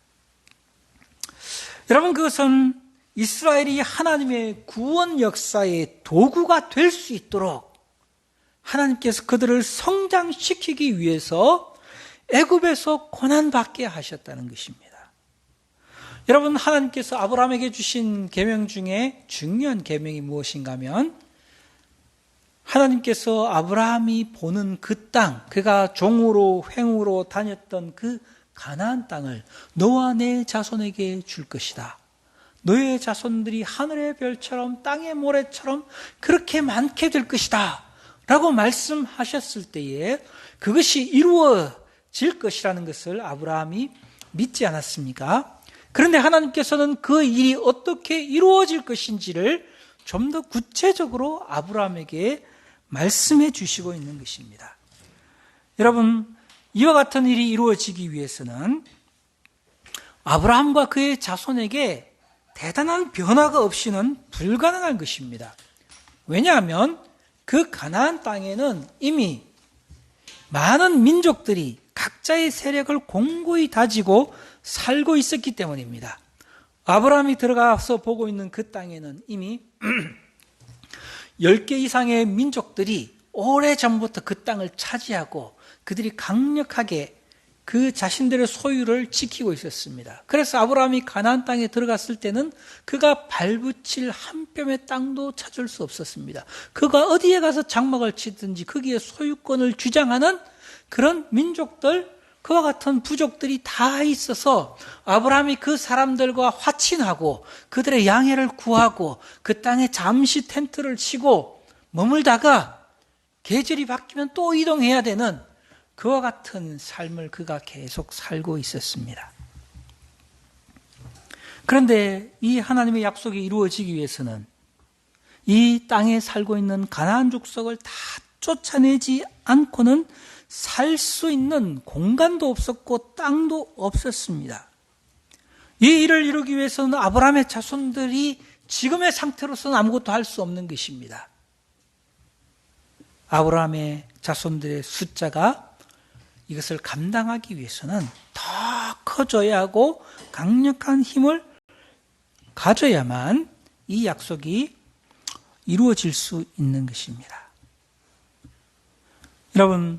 여러분, 그것은 이스라엘이 하나님의 구원 역사의 도구가 될 수 있도록 하나님께서 그들을 성장시키기 위해서 애굽에서 고난받게 하셨다는 것입니다. 여러분, 하나님께서 아브라함에게 주신 계명 중에 중요한 계명이 무엇인가 하면, 하나님께서 아브라함이 보는 그 땅, 그가 종으로 횡으로 다녔던 그 가나안 땅을 너와 내 자손에게 줄 것이다. 너의 자손들이 하늘의 별처럼 땅의 모래처럼 그렇게 많게 될 것이다 라고 말씀하셨을 때에 그것이 이루어질 것이라는 것을 아브라함이 믿지 않았습니까? 그런데 하나님께서는 그 일이 어떻게 이루어질 것인지를 좀 더 구체적으로 아브라함에게 말씀해 주시고 있는 것입니다. 여러분, 이와 같은 일이 이루어지기 위해서는 아브라함과 그의 자손에게 대단한 변화가 없이는 불가능한 것입니다. 왜냐하면 그 가나안 땅에는 이미 많은 민족들이 각자의 세력을 공고히 다지고 살고 있었기 때문입니다. 아브라함이 들어가서 보고 있는 그 땅에는 이미 10개 이상의 민족들이 오래전부터 그 땅을 차지하고 그들이 강력하게 그 자신들의 소유를 지키고 있었습니다. 그래서 아브라함이 가나안 땅에 들어갔을 때는 그가 발붙일 한 뼘의 땅도 찾을 수 없었습니다. 그가 어디에 가서 장막을 치든지 거기에 소유권을 주장하는 그런 민족들, 그와 같은 부족들이 다 있어서 아브라함이 그 사람들과 화친하고 그들의 양해를 구하고 그 땅에 잠시 텐트를 치고 머물다가 계절이 바뀌면 또 이동해야 되는 그와 같은 삶을 그가 계속 살고 있었습니다. 그런데 이 하나님의 약속이 이루어지기 위해서는 이 땅에 살고 있는 가나안 족속을 다 쫓아내지 않고는 살 수 있는 공간도 없었고 땅도 없었습니다. 이 일을 이루기 위해서는 아브라함의 자손들이 지금의 상태로서는 아무것도 할 수 없는 것입니다. 아브라함의 자손들의 숫자가 이것을 감당하기 위해서는 더 커져야 하고 강력한 힘을 가져야만 이 약속이 이루어질 수 있는 것입니다. 여러분,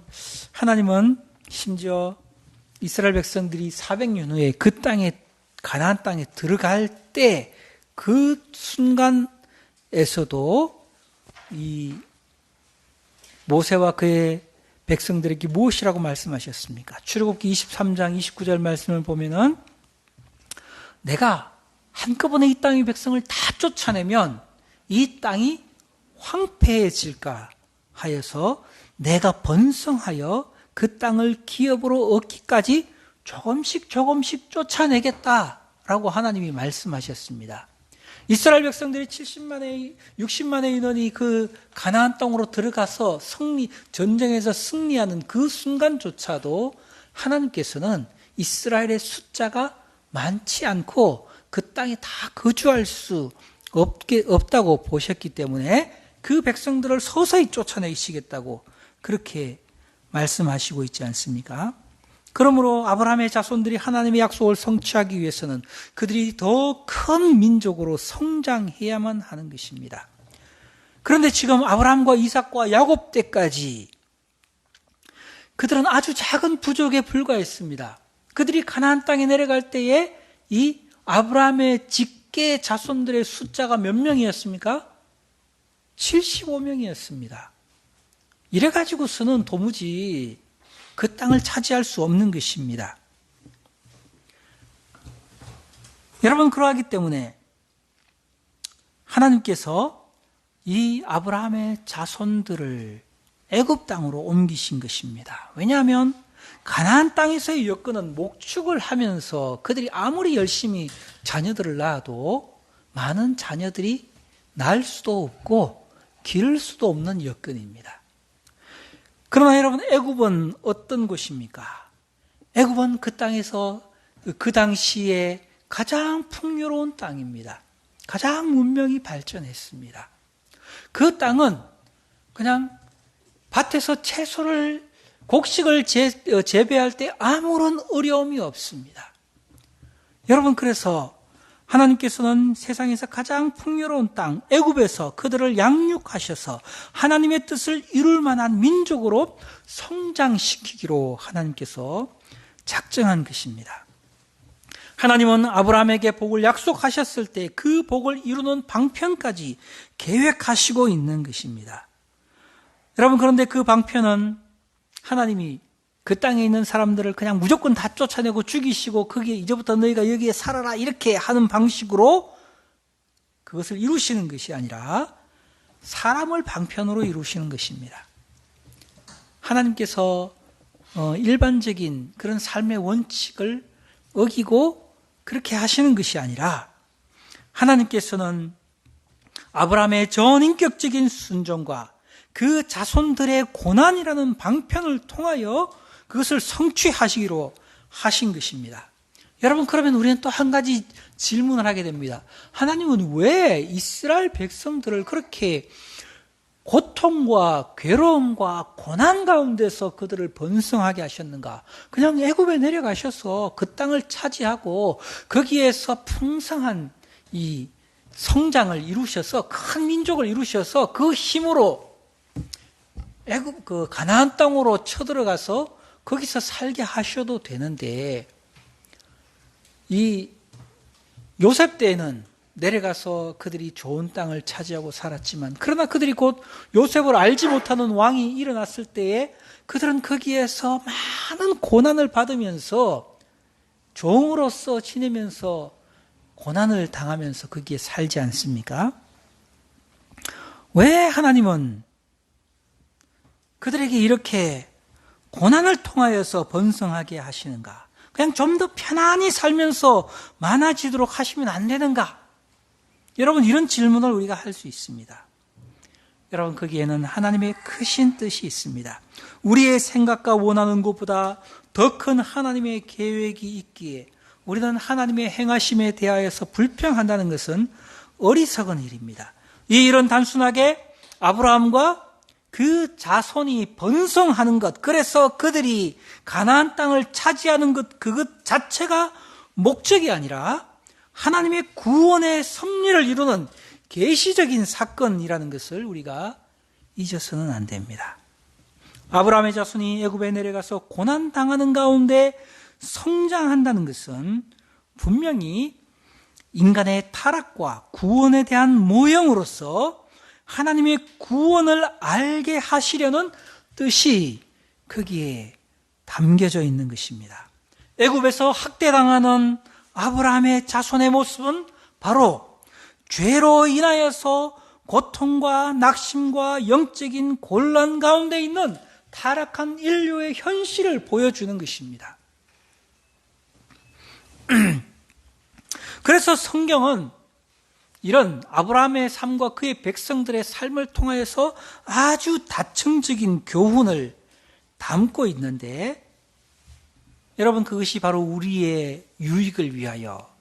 하나님은 심지어 이스라엘 백성들이 400년 후에 그 땅에, 가나안 땅에 들어갈 때 그 순간에서도 이 모세와 그의 백성들에게 무엇이라고 말씀하셨습니까? 출애굽기 23장 29절 말씀을 보면은 내가 한꺼번에 이 땅의 백성을 다 쫓아내면 이 땅이 황폐해질까 하여서 내가 번성하여 그 땅을 기업으로 얻기까지 조금씩 쫓아내겠다라고 하나님이 말씀하셨습니다. 이스라엘 백성들이 60만의 인원이 그 가나안 땅으로 들어가서 전쟁에서 승리하는 그 순간조차도 하나님께서는 이스라엘의 숫자가 많지 않고 그 땅에 다 거주할 수 없다고 보셨기 때문에 그 백성들을 서서히 쫓아내시겠다고 그렇게 말씀하시고 있지 않습니까? 그러므로 아브라함의 자손들이 하나님의 약속을 성취하기 위해서는 그들이 더 큰 민족으로 성장해야만 하는 것입니다. 그런데 지금 아브라함과 이삭과 야곱 때까지 그들은 아주 작은 부족에 불과했습니다. 그들이 가나안 땅에 내려갈 때에 이 아브라함의 직계 자손들의 숫자가 몇 명이었습니까? 75명이었습니다. 이래가지고서는 도무지 그 땅을 차지할 수 없는 것입니다. 여러분, 그러하기 때문에 하나님께서 이 아브라함의 자손들을 애굽 땅으로 옮기신 것입니다. 왜냐하면 가나안 땅에서의 여건은 목축을 하면서 그들이 아무리 열심히 자녀들을 낳아도 많은 자녀들이 낳을 수도 없고 기를 수도 없는 여건입니다. 그러나 여러분, 애굽은 어떤 곳입니까? 애굽은 그 땅에서 그 당시에 가장 풍요로운 땅입니다. 가장 문명이 발전했습니다. 그 땅은 그냥 밭에서 곡식을 재배할 때 아무런 어려움이 없습니다. 여러분, 그래서 하나님께서는 세상에서 가장 풍요로운 땅 애굽에서 그들을 양육하셔서 하나님의 뜻을 이룰 만한 민족으로 성장시키기로 하나님께서 작정한 것입니다. 하나님은 아브라함에게 복을 약속하셨을 때 그 복을 이루는 방편까지 계획하시고 있는 것입니다. 여러분, 그런데 그 방편은 하나님이 그 땅에 있는 사람들을 그냥 무조건 다 쫓아내고 죽이시고 거기에 이제부터 너희가 여기에 살아라 이렇게 하는 방식으로 그것을 이루시는 것이 아니라 사람을 방편으로 이루시는 것입니다. 하나님께서 일반적인 그런 삶의 원칙을 어기고 그렇게 하시는 것이 아니라 하나님께서는 아브라함의 전인격적인 순종과 그 자손들의 고난이라는 방편을 통하여 그것을 성취하시기로 하신 것입니다. 여러분, 그러면 우리는 또 한 가지 질문을 하게 됩니다. 하나님은 왜 이스라엘 백성들을 그렇게 고통과 괴로움과 고난 가운데서 그들을 번성하게 하셨는가? 그냥 애굽에 내려가셔서 그 땅을 차지하고 거기에서 풍성한 이 성장을 이루셔서 큰 민족을 이루셔서 그 힘으로 애굽 그 가나안 땅으로 쳐들어가서 거기서 살게 하셔도 되는데, 이 요셉 때에는 내려가서 그들이 좋은 땅을 차지하고 살았지만, 그러나 그들이 곧 요셉을 알지 못하는 왕이 일어났을 때에 그들은 거기에서 많은 고난을 받으면서 종으로서 지내면서 고난을 당하면서 거기에 살지 않습니까? 왜 하나님은 그들에게 이렇게 고난을 통하여서 번성하게 하시는가? 그냥 좀 더 편안히 살면서 많아지도록 하시면 안 되는가? 여러분, 이런 질문을 우리가 할 수 있습니다. 여러분, 거기에는 하나님의 크신 뜻이 있습니다. 우리의 생각과 원하는 것보다 더 큰 하나님의 계획이 있기에 우리는 하나님의 행하심에 대하여서 불평한다는 것은 어리석은 일입니다. 이 일은 단순하게 아브라함과 그 자손이 번성하는 것, 그래서 그들이 가나안 땅을 차지하는 것, 그것 자체가 목적이 아니라 하나님의 구원의 섭리를 이루는 계시적인 사건이라는 것을 우리가 잊어서는 안 됩니다. 아브라함의 자손이 애굽에 내려가서 고난당하는 가운데 성장한다는 것은 분명히 인간의 타락과 구원에 대한 모형으로서 하나님의 구원을 알게 하시려는 뜻이 거기에 담겨져 있는 것입니다. 애굽에서 학대당하는 아브라함의 자손의 모습은 바로 죄로 인하여서 고통과 낙심과 영적인 곤란 가운데 있는 타락한 인류의 현실을 보여주는 것입니다. 그래서 성경은 이런 아브라함의 삶과 그의 백성들의 삶을 통하여서 아주 다층적인 교훈을 담고 있는데, 여러분, 그것이 바로 우리의 유익을 위하여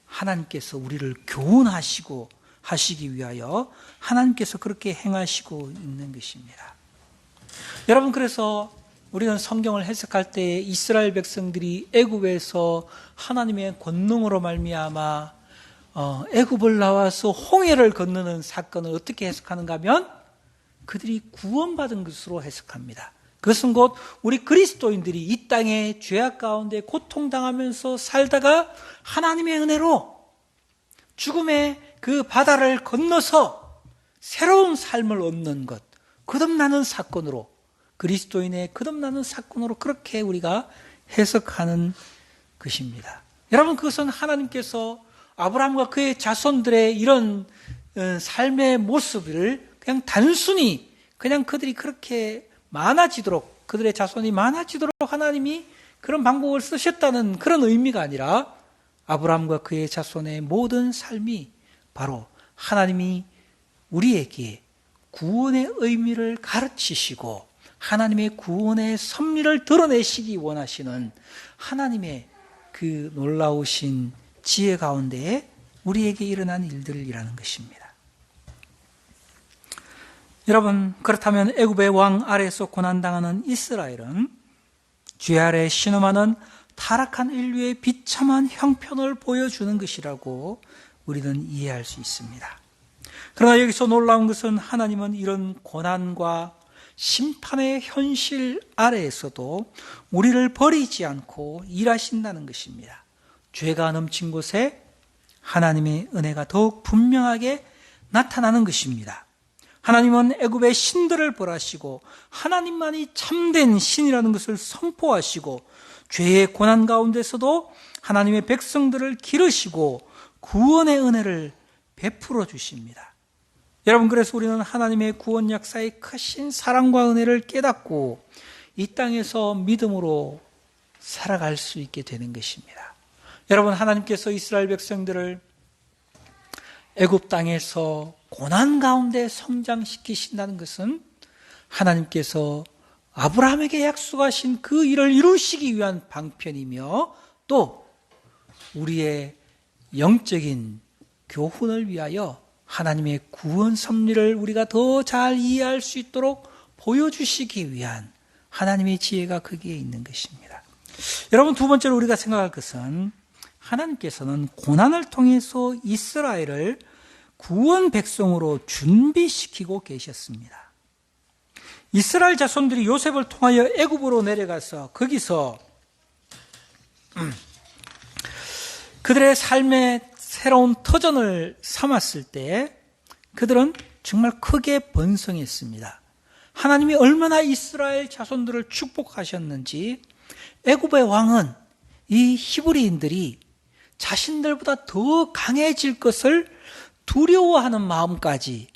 하나님께서 우리를 교훈하시고 하시기 위하여 하나님께서 그렇게 행하시고 있는 것입니다. 여러분, 그래서 우리는 성경을 해석할 때 이스라엘 백성들이 애굽에서 하나님의 권능으로 말미암아 애굽을 나와서 홍해를 건너는 사건을 어떻게 해석하는가 하면 그들이 구원받은 것으로 해석합니다. 그것은 곧 우리 그리스도인들이 이 땅의 죄악 가운데 고통당하면서 살다가 하나님의 은혜로 죽음의 그 바다를 건너서 새로운 삶을 얻는 것, 거듭나는 사건으로, 그리스도인의 거듭나는 사건으로 그렇게 우리가 해석하는 것입니다. 여러분, 그것은 하나님께서 아브라함과 그의 자손들의 이런 삶의 모습을 그냥 단순히 그냥 그들이 그렇게 많아지도록, 그들의 자손이 많아지도록 하나님이 그런 방법을 쓰셨다는 그런 의미가 아니라, 아브라함과 그의 자손의 모든 삶이 바로 하나님이 우리에게 구원의 의미를 가르치시고 하나님의 구원의 섭리를 드러내시기 원하시는 하나님의 그 놀라우신 지혜 가운데 우리에게 일어난 일들이라는 것입니다. 여러분, 그렇다면 애굽의 왕 아래에서 고난당하는 이스라엘은 죄 아래 신음하는 타락한 인류의 비참한 형편을 보여주는 것이라고 우리는 이해할 수 있습니다. 그러나 여기서 놀라운 것은 하나님은 이런 고난과 심판의 현실 아래에서도 우리를 버리지 않고 일하신다는 것입니다. 죄가 넘친 곳에 하나님의 은혜가 더욱 분명하게 나타나는 것입니다. 하나님은 애굽의 신들을 벌하시고 하나님만이 참된 신이라는 것을 선포하시고 죄의 고난 가운데서도 하나님의 백성들을 기르시고 구원의 은혜를 베풀어 주십니다. 여러분, 그래서 우리는 하나님의 구원 역사의 크신 사랑과 은혜를 깨닫고 이 땅에서 믿음으로 살아갈 수 있게 되는 것입니다. 여러분, 하나님께서 이스라엘 백성들을 애굽 땅에서 고난 가운데 성장시키신다는 것은 하나님께서 아브라함에게 약속하신 그 일을 이루시기 위한 방편이며, 또 우리의 영적인 교훈을 위하여 하나님의 구원 섭리를 우리가 더 잘 이해할 수 있도록 보여주시기 위한 하나님의 지혜가 거기에 있는 것입니다. 여러분, 두 번째로 우리가 생각할 것은 하나님께서는 고난을 통해서 이스라엘을 구원 백성으로 준비시키고 계셨습니다. 이스라엘 자손들이 요셉을 통하여 애굽으로 내려가서 거기서 그들의 삶의 새로운 터전을 삼았을 때 그들은 정말 크게 번성했습니다. 하나님이 얼마나 이스라엘 자손들을 축복하셨는지 애굽의 왕은 이 히브리인들이 자신들보다 더 강해질 것을 두려워하는 마음까지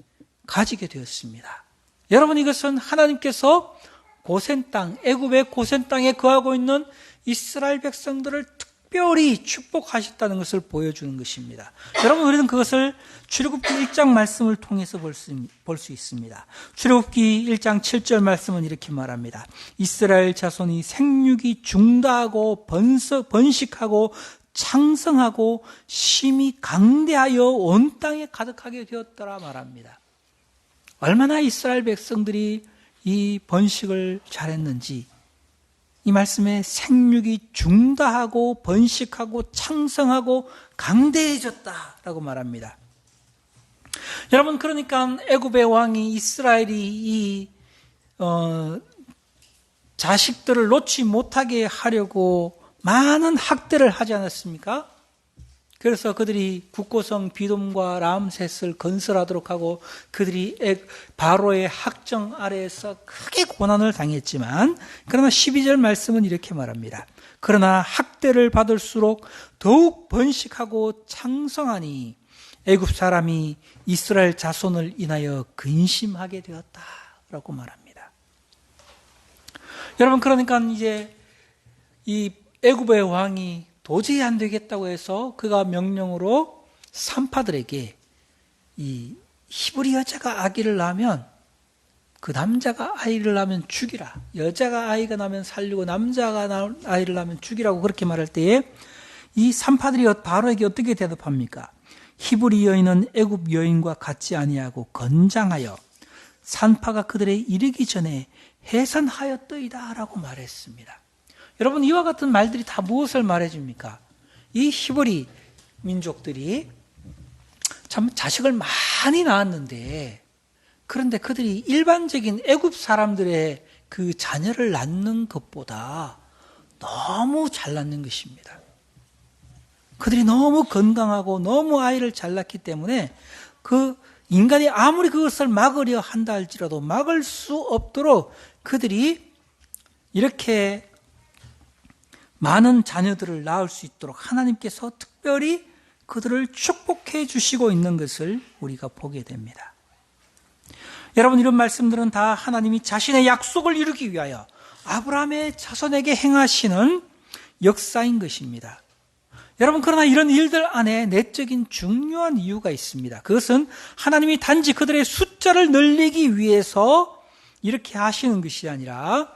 가지게 되었습니다. 여러분, 이것은 하나님께서 고센 땅, 애굽의 고센 땅에 거하고 있는 이스라엘 백성들을 특별히 축복하셨다는 것을 보여주는 것입니다. 여러분, 우리는 그것을 출애굽기 1장 말씀을 통해서 볼 수 있습니다. 출애굽기 1장 7절 말씀은 이렇게 말합니다. 이스라엘 자손이 생육이 중다하고 번식하고 창성하고 심히 강대하여 온 땅에 가득하게 되었더라 말합니다. 얼마나 이스라엘 백성들이 이 번식을 잘했는지, 이 말씀에 생육이 중다하고 번식하고 창성하고 강대해졌다라고 말합니다. 여러분, 그러니까 애굽의 왕이 이스라엘이 자식들을 놓지 못하게 하려고 많은 학대를 하지 않았습니까? 그래서 그들이 국고성 비돔과 람셋을 건설하도록 하고 그들이 바로의 학정 아래에서 크게 고난을 당했지만, 그러나 12절 말씀은 이렇게 말합니다. 그러나 학대를 받을수록 더욱 번식하고 창성하니 애굽 사람이 이스라엘 자손을 인하여 근심하게 되었다라고 말합니다. 여러분, 그러니까 이제 이 애굽의 왕이 도저히 안 되겠다고 해서 그가 명령으로 산파들에게 이 히브리 여자가 아기를 낳으면 그 남자가 아이를 낳으면 죽이라, 여자가 아이가 나면 살리고 남자가 아이를 낳으면 죽이라고 그렇게 말할 때에 이 산파들이 바로에게 어떻게 대답합니까? 히브리 여인은 애굽 여인과 같지 아니하고 건장하여 산파가 그들에 이르기 전에 해산하였더이다 라고 말했습니다. 여러분, 이와 같은 말들이 다 무엇을 말해줍니까? 이 히브리 민족들이 참 자식을 많이 낳았는데, 그런데 그들이 일반적인 애굽 사람들의 그 자녀를 낳는 것보다 너무 잘 낳는 것입니다. 그들이 너무 건강하고 너무 아이를 잘 낳기 때문에 그 인간이 아무리 그것을 막으려 한다 할지라도 막을 수 없도록 그들이 이렇게 많은 자녀들을 낳을 수 있도록 하나님께서 특별히 그들을 축복해 주시고 있는 것을 우리가 보게 됩니다. 여러분, 이런 말씀들은 다 하나님이 자신의 약속을 이루기 위하여 아브라함의 자손에게 행하시는 역사인 것입니다. 여러분, 그러나 이런 일들 안에 내적인 중요한 이유가 있습니다. 그것은 하나님이 단지 그들의 숫자를 늘리기 위해서 이렇게 하시는 것이 아니라,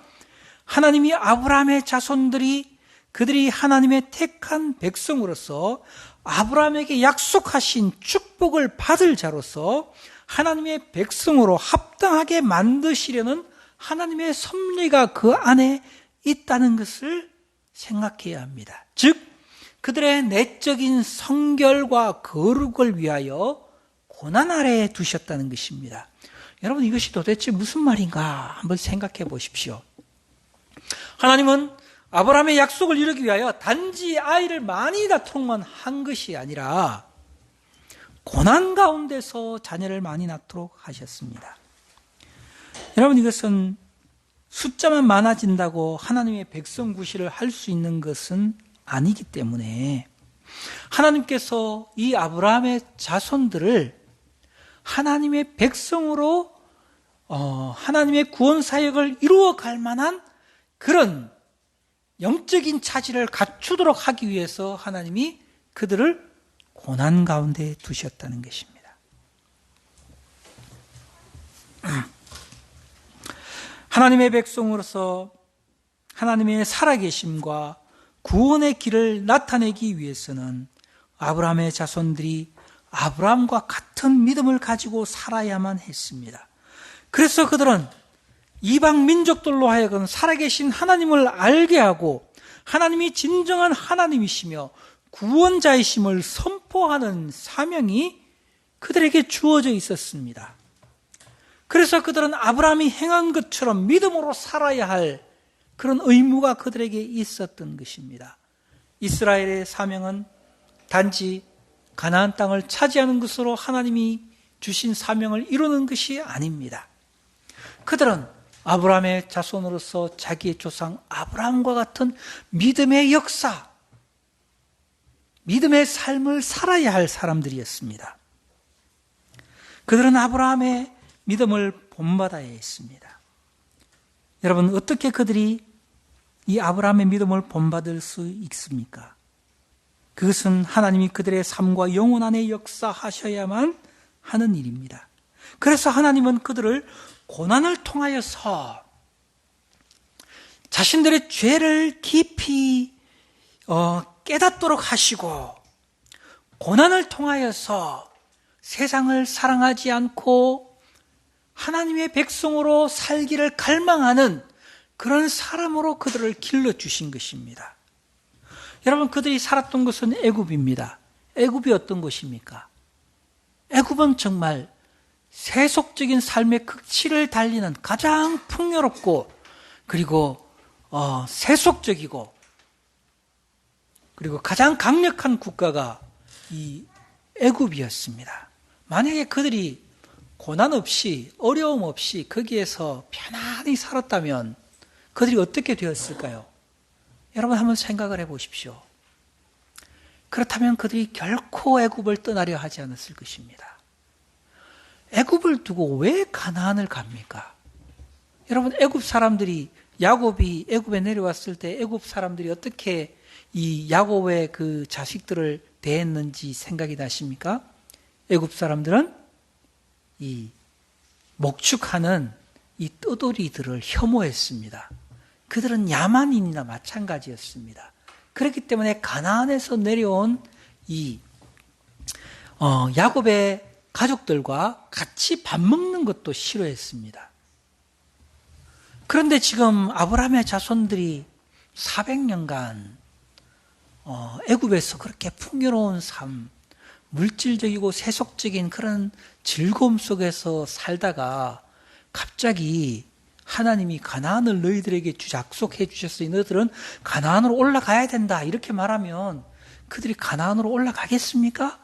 하나님이 아브라함의 자손들이 그들이 하나님의 택한 백성으로서 아브라함에게 약속하신 축복을 받을 자로서 하나님의 백성으로 합당하게 만드시려는 하나님의 섭리가 그 안에 있다는 것을 생각해야 합니다. 즉, 그들의 내적인 성결과 거룩을 위하여 고난 아래에 두셨다는 것입니다. 여러분, 이것이 도대체 무슨 말인가 한번 생각해 보십시오. 하나님은 아브라함의 약속을 이루기 위하여 단지 아이를 많이 낳도록만 한 것이 아니라 고난 가운데서 자녀를 많이 낳도록 하셨습니다. 여러분, 이것은 숫자만 많아진다고 하나님의 백성 구실을 할 수 있는 것은 아니기 때문에 하나님께서 이 아브라함의 자손들을 하나님의 백성으로 하나님의 구원 사역을 이루어갈 만한 그런 영적인 차지를 갖추도록 하기 위해서 하나님이 그들을 고난 가운데 두셨다는 것입니다. 하나님의 백성으로서 하나님의 살아계심과 구원의 길을 나타내기 위해서는 아브라함의 자손들이 아브라함과 같은 믿음을 가지고 살아야만 했습니다. 그래서 그들은 이방 민족들로 하여금 살아계신 하나님을 알게 하고 하나님이 진정한 하나님이시며 구원자이심을 선포하는 사명이 그들에게 주어져 있었습니다. 그래서 그들은 아브라함이 행한 것처럼 믿음으로 살아야 할 그런 의무가 그들에게 있었던 것입니다. 이스라엘의 사명은 단지 가나안 땅을 차지하는 것으로 하나님이 주신 사명을 이루는 것이 아닙니다. 그들은 아브라함의 자손으로서 자기의 조상 아브라함과 같은 믿음의 역사, 믿음의 삶을 살아야 할 사람들이었습니다. 그들은 아브라함의 믿음을 본받아야 했습니다. 여러분, 어떻게 그들이 이 아브라함의 믿음을 본받을 수 있습니까? 그것은 하나님이 그들의 삶과 영혼 안에 역사하셔야만 하는 일입니다. 그래서 하나님은 그들을 고난을 통하여서 자신들의 죄를 깊이 깨닫도록 하시고, 고난을 통하여서 세상을 사랑하지 않고 하나님의 백성으로 살기를 갈망하는 그런 사람으로 그들을 길러주신 것입니다. 여러분, 그들이 살았던 것은 애굽입니다. 애굽이 어떤 곳입니까? 애굽은 정말 세속적인 삶의 극치를 달리는 가장 풍요롭고 그리고 세속적이고 그리고 가장 강력한 국가가 이 애굽이었습니다. 만약에 그들이 고난 없이 어려움 없이 거기에서 편안히 살았다면 그들이 어떻게 되었을까요? 여러분, 한번 생각을 해보십시오. 그렇다면 그들이 결코 애굽을 떠나려 하지 않았을 것입니다. 애굽을 두고 왜 가나안을 갑니까? 여러분, 애굽 사람들이 야곱이 애굽에 내려왔을 때 애굽 사람들이 어떻게 이 야곱의 그 자식들을 대했는지 생각이 나십니까? 애굽 사람들은 이 목축하는 이 떠돌이들을 혐오했습니다. 그들은 야만인이나 마찬가지였습니다. 그렇기 때문에 가나안에서 내려온 이 야곱의 가족들과 같이 밥 먹는 것도 싫어했습니다. 그런데 지금 아브라함의 자손들이 400년간 애굽에서 그렇게 풍요로운 삶, 물질적이고 세속적인 그런 즐거움 속에서 살다가 갑자기 하나님이 가나안을 너희들에게 약속해 주셨으니 너희들은 가나안으로 올라가야 된다 이렇게 말하면 그들이 가나안으로 올라가겠습니까?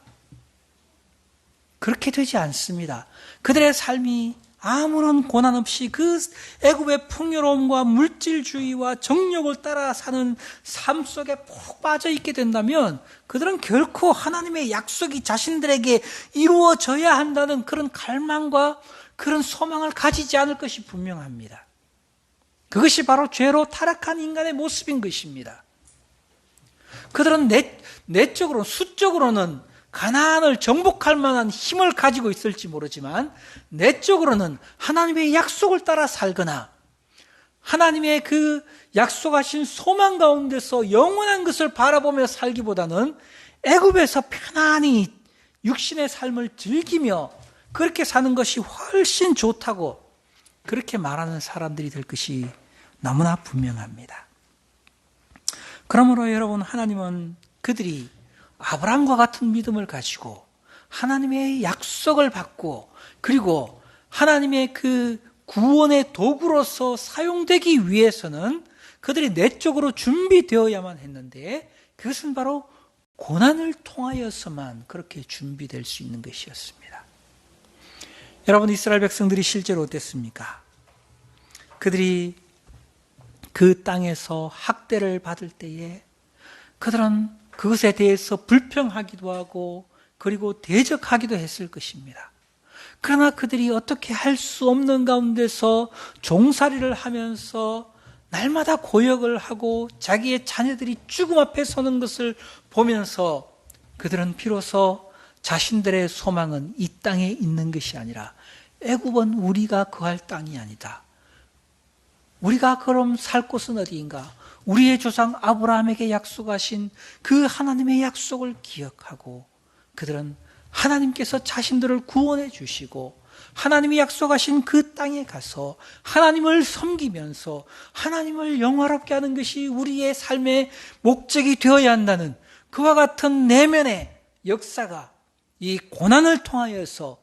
그렇게 되지 않습니다. 그들의 삶이 아무런 고난 없이 그 애굽의 풍요로움과 물질주의와 정욕을 따라 사는 삶 속에 푹 빠져 있게 된다면 그들은 결코 하나님의 약속이 자신들에게 이루어져야 한다는 그런 갈망과 그런 소망을 가지지 않을 것이 분명합니다. 그것이 바로 죄로 타락한 인간의 모습인 것입니다. 그들은 내적으로, 수적으로는 가나안을 정복할 만한 힘을 가지고 있을지 모르지만 내적으로는 하나님의 약속을 따라 살거나 하나님의 그 약속하신 소망 가운데서 영원한 것을 바라보며 살기보다는 애굽에서 편안히 육신의 삶을 즐기며 그렇게 사는 것이 훨씬 좋다고 그렇게 말하는 사람들이 될 것이 너무나 분명합니다. 그러므로 여러분, 하나님은 그들이 아브라함과 같은 믿음을 가지고 하나님의 약속을 받고 그리고 하나님의 그 구원의 도구로서 사용되기 위해서는 그들이 내적으로 준비되어야만 했는데 그것은 바로 고난을 통하여서만 그렇게 준비될 수 있는 것이었습니다. 여러분, 이스라엘 백성들이 실제로 어땠습니까? 그들이 그 땅에서 학대를 받을 때에 그들은 그것에 대해서 불평하기도 하고 그리고 대적하기도 했을 것입니다. 그러나 그들이 어떻게 할 수 없는 가운데서 종살이를 하면서 날마다 고역을 하고 자기의 자녀들이 죽음 앞에 서는 것을 보면서 그들은 비로소 자신들의 소망은 이 땅에 있는 것이 아니라 애굽은 우리가 거할 땅이 아니다. 우리가 그럼 살 곳은 어디인가? 우리의 조상 아브라함에게 약속하신 그 하나님의 약속을 기억하고 그들은 하나님께서 자신들을 구원해 주시고 하나님이 약속하신 그 땅에 가서 하나님을 섬기면서 하나님을 영화롭게 하는 것이 우리의 삶의 목적이 되어야 한다는 그와 같은 내면의 역사가 이 고난을 통하여서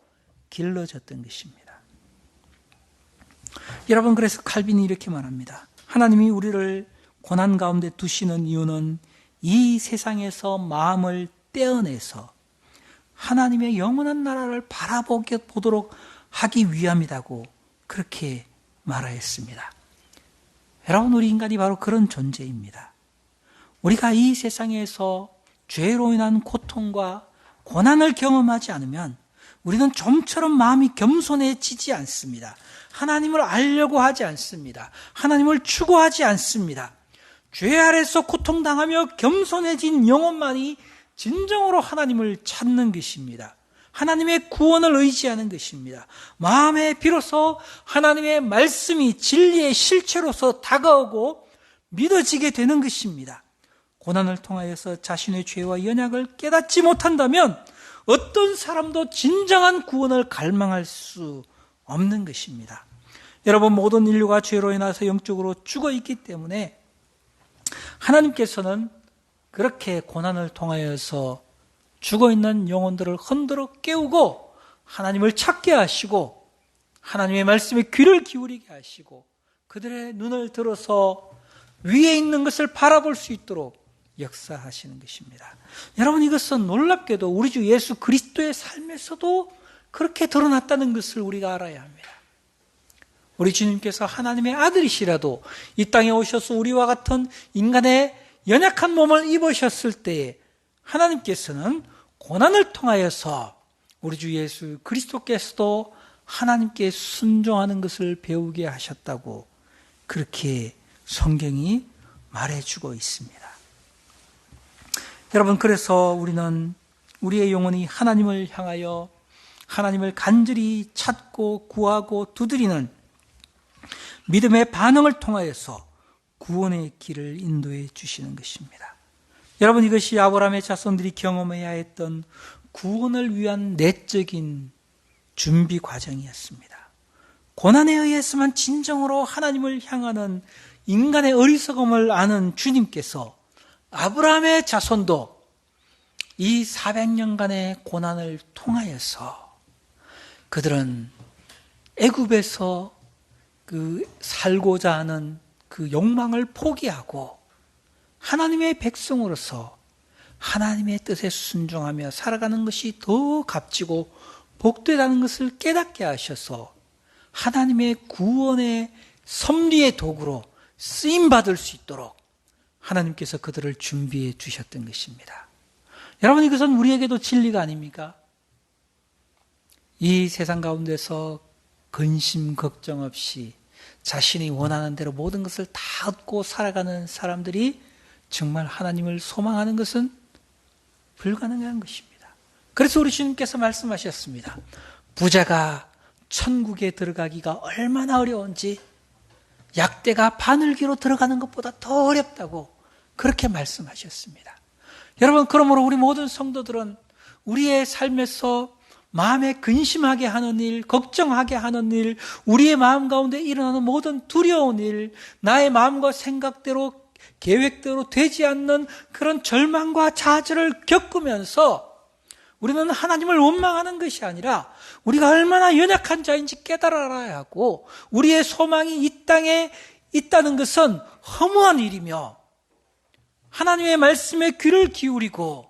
길러졌던 것입니다. 여러분, 그래서 칼빈이 이렇게 말합니다. 하나님이 우리를 고난 가운데 두시는 이유는 이 세상에서 마음을 떼어내서 하나님의 영원한 나라를 바라보도록 하기 위함이라고 그렇게 말하였습니다. 여러분, 우리 인간이 바로 그런 존재입니다. 우리가 이 세상에서 죄로 인한 고통과 고난을 경험하지 않으면 우리는 좀처럼 마음이 겸손해지지 않습니다. 하나님을 알려고 하지 않습니다. 하나님을 추구하지 않습니다. 죄 아래서 고통당하며 겸손해진 영혼만이 진정으로 하나님을 찾는 것입니다. 하나님의 구원을 의지하는 것입니다. 마음에 비로소 하나님의 말씀이 진리의 실체로서 다가오고 믿어지게 되는 것입니다. 고난을 통하여서 자신의 죄와 연약을 깨닫지 못한다면 어떤 사람도 진정한 구원을 갈망할 수 없는 것입니다. 여러분, 모든 인류가 죄로 인해서 영적으로 죽어 있기 때문에 하나님께서는 그렇게 고난을 통하여서 죽어있는 영혼들을 흔들어 깨우고 하나님을 찾게 하시고 하나님의 말씀에 귀를 기울이게 하시고 그들의 눈을 들어서 위에 있는 것을 바라볼 수 있도록 역사하시는 것입니다. 여러분, 이것은 놀랍게도 우리 주 예수 그리스도의 삶에서도 그렇게 드러났다는 것을 우리가 알아야 합니다. 우리 주님께서 하나님의 아들이시라도 이 땅에 오셔서 우리와 같은 인간의 연약한 몸을 입으셨을 때에 하나님께서는 고난을 통하여서 우리 주 예수 그리스도께서도 하나님께 순종하는 것을 배우게 하셨다고 그렇게 성경이 말해주고 있습니다. 여러분, 그래서 우리는 우리의 영혼이 하나님을 향하여 하나님을 간절히 찾고 구하고 두드리는 믿음의 반응을 통하여서 구원의 길을 인도해 주시는 것입니다. 여러분, 이것이 아브라함의 자손들이 경험해야 했던 구원을 위한 내적인 준비 과정이었습니다. 고난에 의해서만 진정으로 하나님을 향하는 인간의 어리석음을 아는 주님께서 아브라함의 자손도 이 400년간의 고난을 통하여서 그들은 애굽에서 그 살고자 하는 그 욕망을 포기하고 하나님의 백성으로서 하나님의 뜻에 순종하며 살아가는 것이 더 값지고 복되다는 것을 깨닫게 하셔서 하나님의 구원의 섭리의 도구로 쓰임받을 수 있도록 하나님께서 그들을 준비해 주셨던 것입니다. 여러분, 이것은 우리에게도 진리가 아닙니까? 이 세상 가운데서 근심 걱정 없이 자신이 원하는 대로 모든 것을 다 얻고 살아가는 사람들이 정말 하나님을 소망하는 것은 불가능한 것입니다. 그래서 우리 주님께서 말씀하셨습니다. 부자가 천국에 들어가기가 얼마나 어려운지 약대가 바늘기로 들어가는 것보다 더 어렵다고 그렇게 말씀하셨습니다. 여러분, 그러므로 우리 모든 성도들은 우리의 삶에서 마음에 근심하게 하는 일, 걱정하게 하는 일, 우리의 마음 가운데 일어나는 모든 두려운 일, 나의 마음과 생각대로 계획대로 되지 않는 그런 절망과 좌절을 겪으면서 우리는 하나님을 원망하는 것이 아니라 우리가 얼마나 연약한 자인지 깨달아야 하고 우리의 소망이 이 땅에 있다는 것은 허무한 일이며 하나님의 말씀에 귀를 기울이고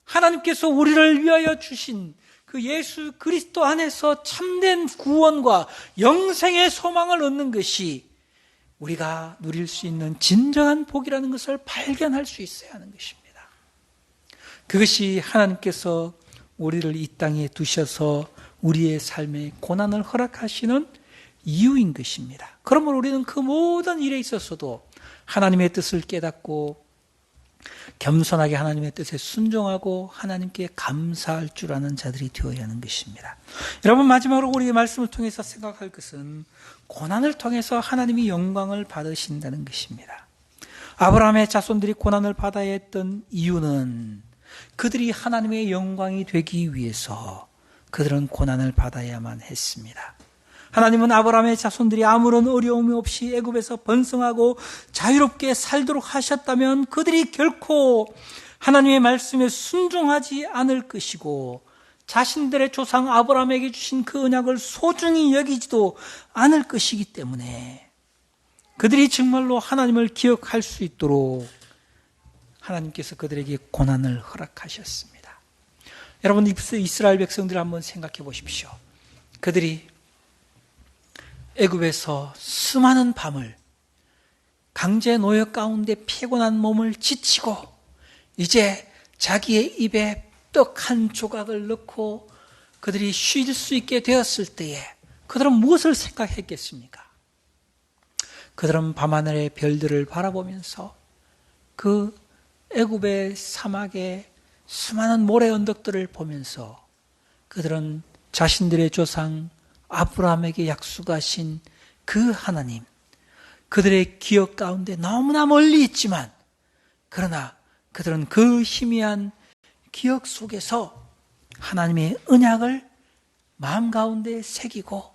하나님께서 우리를 위하여 주신 그 예수 그리스도 안에서 참된 구원과 영생의 소망을 얻는 것이 우리가 누릴 수 있는 진정한 복이라는 것을 발견할 수 있어야 하는 것입니다. 그것이 하나님께서 우리를 이 땅에 두셔서 우리의 삶에 고난을 허락하시는 이유인 것입니다. 그러므로 우리는 그 모든 일에 있어서도 하나님의 뜻을 깨닫고 겸손하게 하나님의 뜻에 순종하고 하나님께 감사할 줄 아는 자들이 되어야 하는 것입니다. 여러분, 마지막으로 우리의 말씀을 통해서 생각할 것은 고난을 통해서 하나님이 영광을 받으신다는 것입니다. 아브라함의 자손들이 고난을 받아야 했던 이유는 그들이 하나님의 영광이 되기 위해서 그들은 고난을 받아야만 했습니다. 하나님은 아브라함의 자손들이 아무런 어려움이 없이 애굽에서 번성하고 자유롭게 살도록 하셨다면 그들이 결코 하나님의 말씀에 순종하지 않을 것이고 자신들의 조상 아브라함에게 주신 그 언약을 소중히 여기지도 않을 것이기 때문에 그들이 정말로 하나님을 기억할 수 있도록 하나님께서 그들에게 고난을 허락하셨습니다. 여러분, 이스라엘 백성들을 한번 생각해 보십시오. 그들이 애굽에서 수많은 밤을 강제 노역 가운데 피곤한 몸을 지치고 이제 자기의 입에 떡 한 조각을 넣고 그들이 쉴 수 있게 되었을 때에 그들은 무엇을 생각했겠습니까? 그들은 밤하늘의 별들을 바라보면서 그 애굽의 사막의 수많은 모래 언덕들을 보면서 그들은 자신들의 조상 아브라함에게 약속하신 그 하나님, 그들의 기억 가운데 너무나 멀리 있지만 그러나 그들은 그 희미한 기억 속에서 하나님의 언약을 마음 가운데 새기고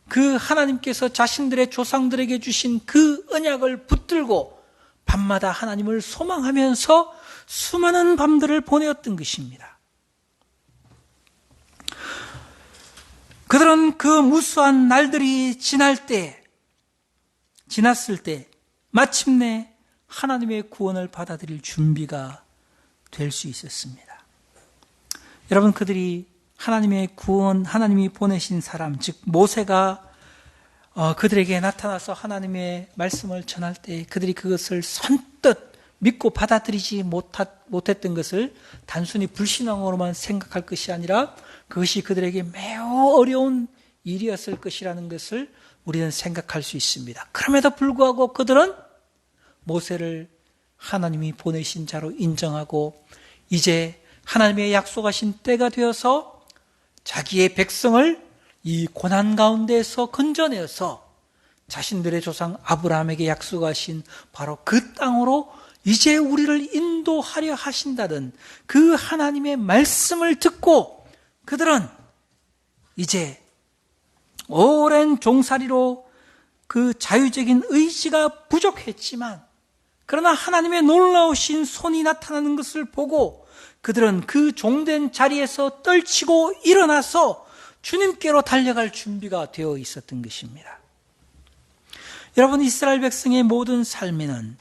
그 하나님께서 자신들의 조상들에게 주신 그 언약을 붙들고 밤마다 하나님을 소망하면서 수많은 밤들을 보내었던 것입니다. 그들은 그 무수한 날들이 지났을 때 마침내 하나님의 구원을 받아들일 준비가 될 수 있었습니다. 여러분, 그들이 하나님의 구원, 하나님이 보내신 사람, 즉 모세가 그들에게 나타나서 하나님의 말씀을 전할 때 그들이 그것을 선뜻 믿고 받아들이지 못했던 것을 단순히 불신앙으로만 생각할 것이 아니라 그것이 그들에게 매우 어려운 일이었을 것이라는 것을 우리는 생각할 수 있습니다. 그럼에도 불구하고 그들은 모세를 하나님이 보내신 자로 인정하고 이제 하나님의 약속하신 때가 되어서 자기의 백성을 이 고난 가운데에서 건져내어서 자신들의 조상 아브라함에게 약속하신 바로 그 땅으로 이제 우리를 인도하려 하신다는 그 하나님의 말씀을 듣고 그들은 이제 오랜 종살이로 그 자유적인 의지가 부족했지만 그러나 하나님의 놀라우신 손이 나타나는 것을 보고 그들은 그 종된 자리에서 떨치고 일어나서 주님께로 달려갈 준비가 되어 있었던 것입니다. 여러분, 이스라엘 백성의 모든 삶에는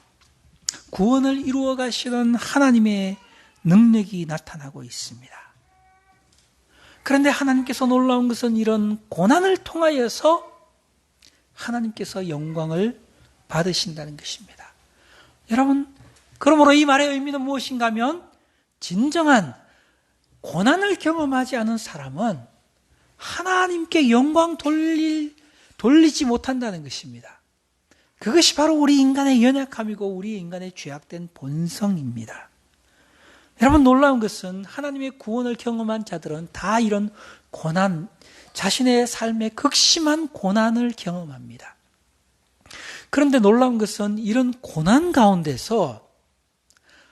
구원을 이루어 가시는 하나님의 능력이 나타나고 있습니다. 그런데 하나님께서 놀라운 것은 이런 고난을 통하여서 하나님께서 영광을 받으신다는 것입니다. 여러분, 그러므로 이 말의 의미는 무엇인가 하면 진정한 고난을 경험하지 않은 사람은 하나님께 영광 돌리지 못한다는 것입니다. 그것이 바로 우리 인간의 연약함이고 우리 인간의 죄악된 본성입니다. 여러분, 놀라운 것은 하나님의 구원을 경험한 자들은 다 이런 고난, 자신의 삶에 극심한 고난을 경험합니다. 그런데 놀라운 것은 이런 고난 가운데서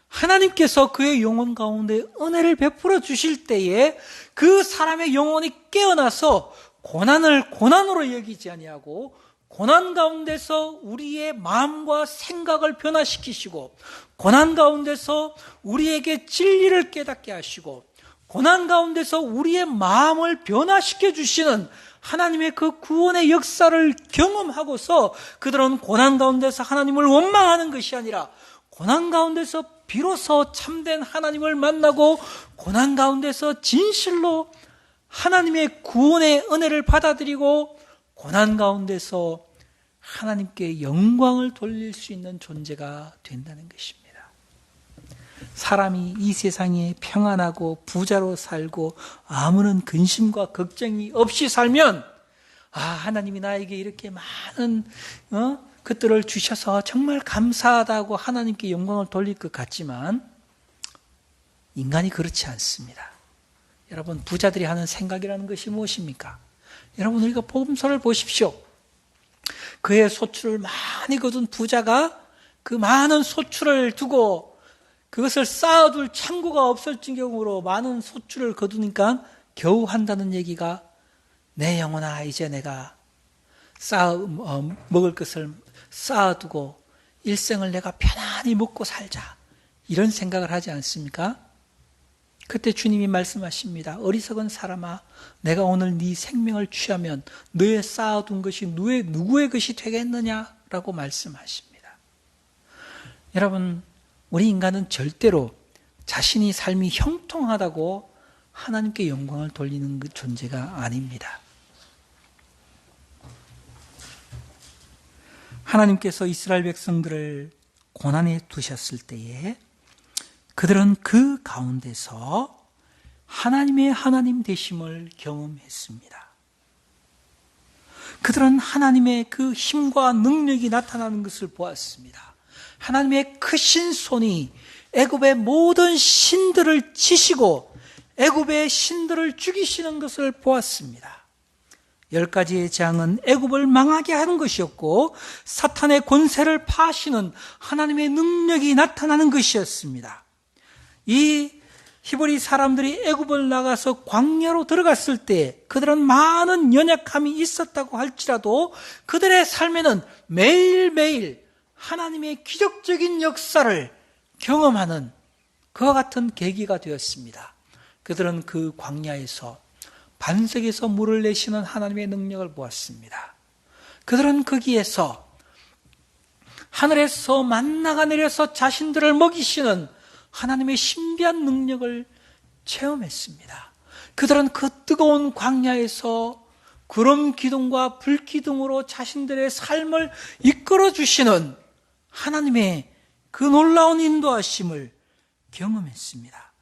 하나님께서 그의 영혼 가운데 은혜를 베풀어 주실 때에 그 사람의 영혼이 깨어나서 고난을 고난으로 여기지 아니하고 고난 가운데서 우리의 마음과 생각을 변화시키시고 고난 가운데서 우리에게 진리를 깨닫게 하시고 고난 가운데서 우리의 마음을 변화시켜 주시는 하나님의 그 구원의 역사를 경험하고서 그들은 고난 가운데서 하나님을 원망하는 것이 아니라 고난 가운데서 비로소 참된 하나님을 만나고 고난 가운데서 진실로 하나님의 구원의 은혜를 받아들이고 고난 가운데서 하나님께 영광을 돌릴 수 있는 존재가 된다는 것입니다. 사람이 이 세상에 평안하고 부자로 살고 아무런 근심과 걱정이 없이 살면 하나님이 나에게 이렇게 많은 것들을 주셔서 정말 감사하다고 하나님께 영광을 돌릴 것 같지만 인간이 그렇지 않습니다. 여러분, 부자들이 하는 생각이라는 것이 무엇입니까? 여러분, 우리가 복음서를 보십시오. 그의 소출을 많이 거둔 부자가 그 많은 소출을 두고 그것을 쌓아둘 창고가 없을 정도로 많은 소출을 거두니까 겨우 한다는 얘기가 내 영혼아 이제 내가 먹을 것을 쌓아두고 일생을 내가 편안히 먹고 살자 이런 생각을 하지 않습니까? 그때 주님이 말씀하십니다. 어리석은 사람아 내가 오늘 네 생명을 취하면 너의 쌓아둔 것이 누구의 것이 되겠느냐라고 말씀하십니다. 여러분 우리 인간은 절대로 자신이 삶이 형통하다고 하나님께 영광을 돌리는 그 존재가 아닙니다. 하나님께서 이스라엘 백성들을 고난에 두셨을 때에 그들은 그 가운데서 하나님의 하나님 되심을 경험했습니다. 그들은 하나님의 그 힘과 능력이 나타나는 것을 보았습니다. 하나님의 크신 손이 애굽의 모든 신들을 치시고 애굽의 신들을 죽이시는 것을 보았습니다. 10가지의 재앙은 애굽을 망하게 하는 것이었고 사탄의 권세를 파시는 하나님의 능력이 나타나는 것이었습니다. 이 히브리 사람들이 애굽을 나가서 광야로 들어갔을 때 그들은 많은 연약함이 있었다고 할지라도 그들의 삶에는 매일매일 하나님의 기적적인 역사를 경험하는 그와 같은 계기가 되었습니다. 그들은 그 광야에서 반석에서 물을 내시는 하나님의 능력을 보았습니다. 그들은 거기에서 하늘에서 만나가 내려서 자신들을 먹이시는 하나님의 신비한 능력을 체험했습니다. 그들은 그 뜨거운 광야에서 구름 기둥과 불 기둥으로 자신들의 삶을 이끌어 주시는 하나님의 그 놀라운 인도하심을 경험했습니다.